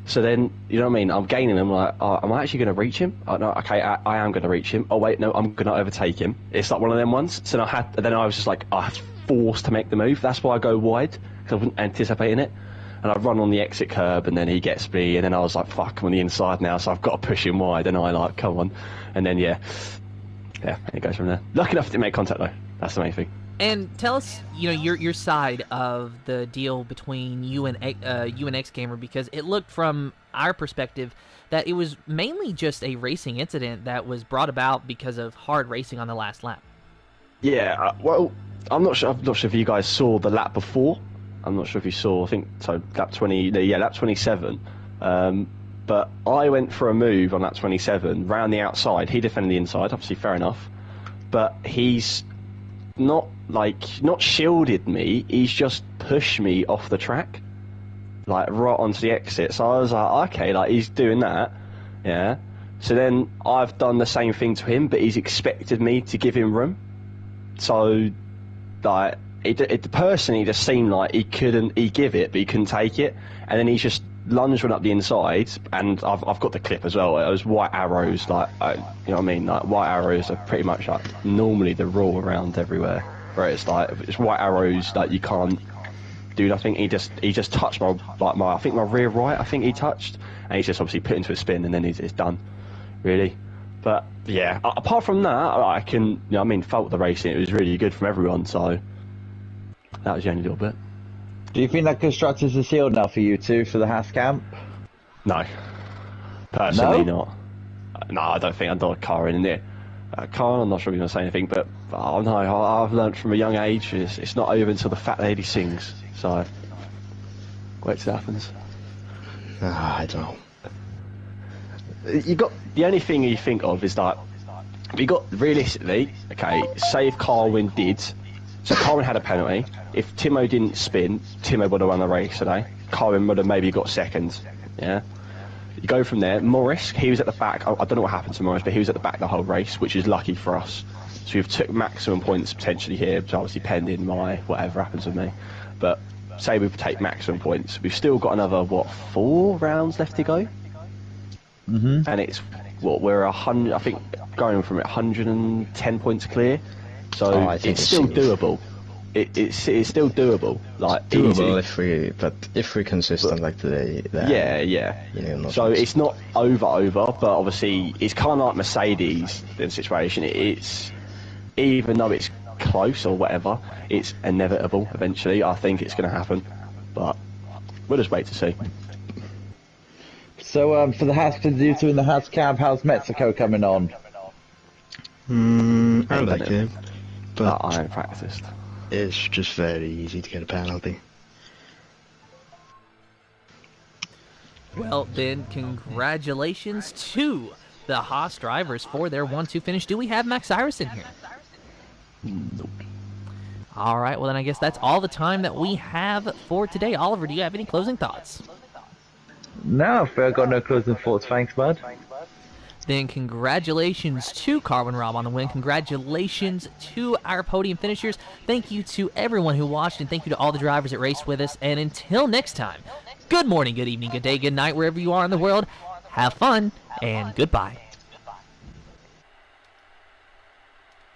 So then, you know what I mean? I'm gaining him. Like, am I actually going to reach him? Oh, no, okay, I am going to reach him. Oh wait, no, I'm going to overtake him. It's like one of them ones. So then I was just like, I was forced to make the move. That's why I go wide, because I wasn't anticipating it. And I run on the exit curb, and then he gets me, and then I was like, fuck, I'm on the inside now, so I've got to push him wide. And I like, come on. And then yeah, it goes from there. Lucky enough to make contact though. That's the main thing. And tell us, your side of the deal between you and X Gamer, because it looked from our perspective that it was mainly just a racing incident that was brought about because of hard racing on the last lap. Yeah, well, I'm not sure if you guys saw the lap before. I'm not sure if you saw. I think so. Lap 27. But I went for a move on lap 27 round the outside. He defended the inside, obviously fair enough. But he's not shielded me, he's just pushed me off the track, like right onto the exit. So I was like, okay, like he's doing that, yeah. So then I've done the same thing to him, but he's expected me to give him room. So like it personally just seemed like he give it, but he couldn't take it, and then he's just lunged one up the inside, and I've got the clip as well. It was white arrows, like you know what I mean. Like white arrows are pretty much like normally the rule around everywhere, where it's like if it's white arrows, like you can't do nothing. He just touched my I think my rear right. I think he touched, and he's just obviously put into a spin, and then it's done, really. But yeah, apart from that, I can fault the racing. It was really good from everyone. So that was the only little bit. Do you think that constructors are sealed now for you two for the Haas camp? No. Personally, not. No, I don't think. I'm not a car in there. Carmen, I'm not sure if you're going to say anything, but no, I've learnt from a young age it's not over until the fat lady sings. So, wait till it happens. I don't know. The only thing you think of is that we got realistically, okay, say if Carwin did. So Carmen had a penalty. If Timo didn't spin, Timo would have won the race today. Carmen would have maybe got second. Yeah. You go from there. Morris, he was at the back. I don't know what happened to Morris, but he was at the back the whole race, which is lucky for us. So we've took maximum points potentially here, so obviously pending my whatever happens with me. But say we take maximum points, we've still got another 4 rounds left to go. Mm-hmm. And it's we're 100. I think going from 110 points clear. So it's still doable. It's still doable. Like doable easy. if we're consistent like today. Then, yeah. So it's not over, but obviously it's kind of like Mercedes in the situation. It's even though it's close or whatever, it's inevitable eventually. I think it's going to happen, but we'll just wait to see. So for the Haas to do in the Haas cab, how's Mexico coming on? I like it, but I haven't practiced. It's just very easy to get a penalty. Well, then, congratulations to the Haas drivers for their 1-2 finish. Do we have Max Cyrus in here? Nope. All right, well, then I guess that's all the time that we have for today. Oliver, do you have any closing thoughts? No, I've got no closing thoughts. Thanks, bud. Then congratulations to Carmen Rob on the win. Congratulations to our podium finishers. Thank you to everyone who watched, and thank you to all the drivers that raced with us. And until next time, good morning, good evening, good day, good night, wherever you are in the world. Have fun, and goodbye.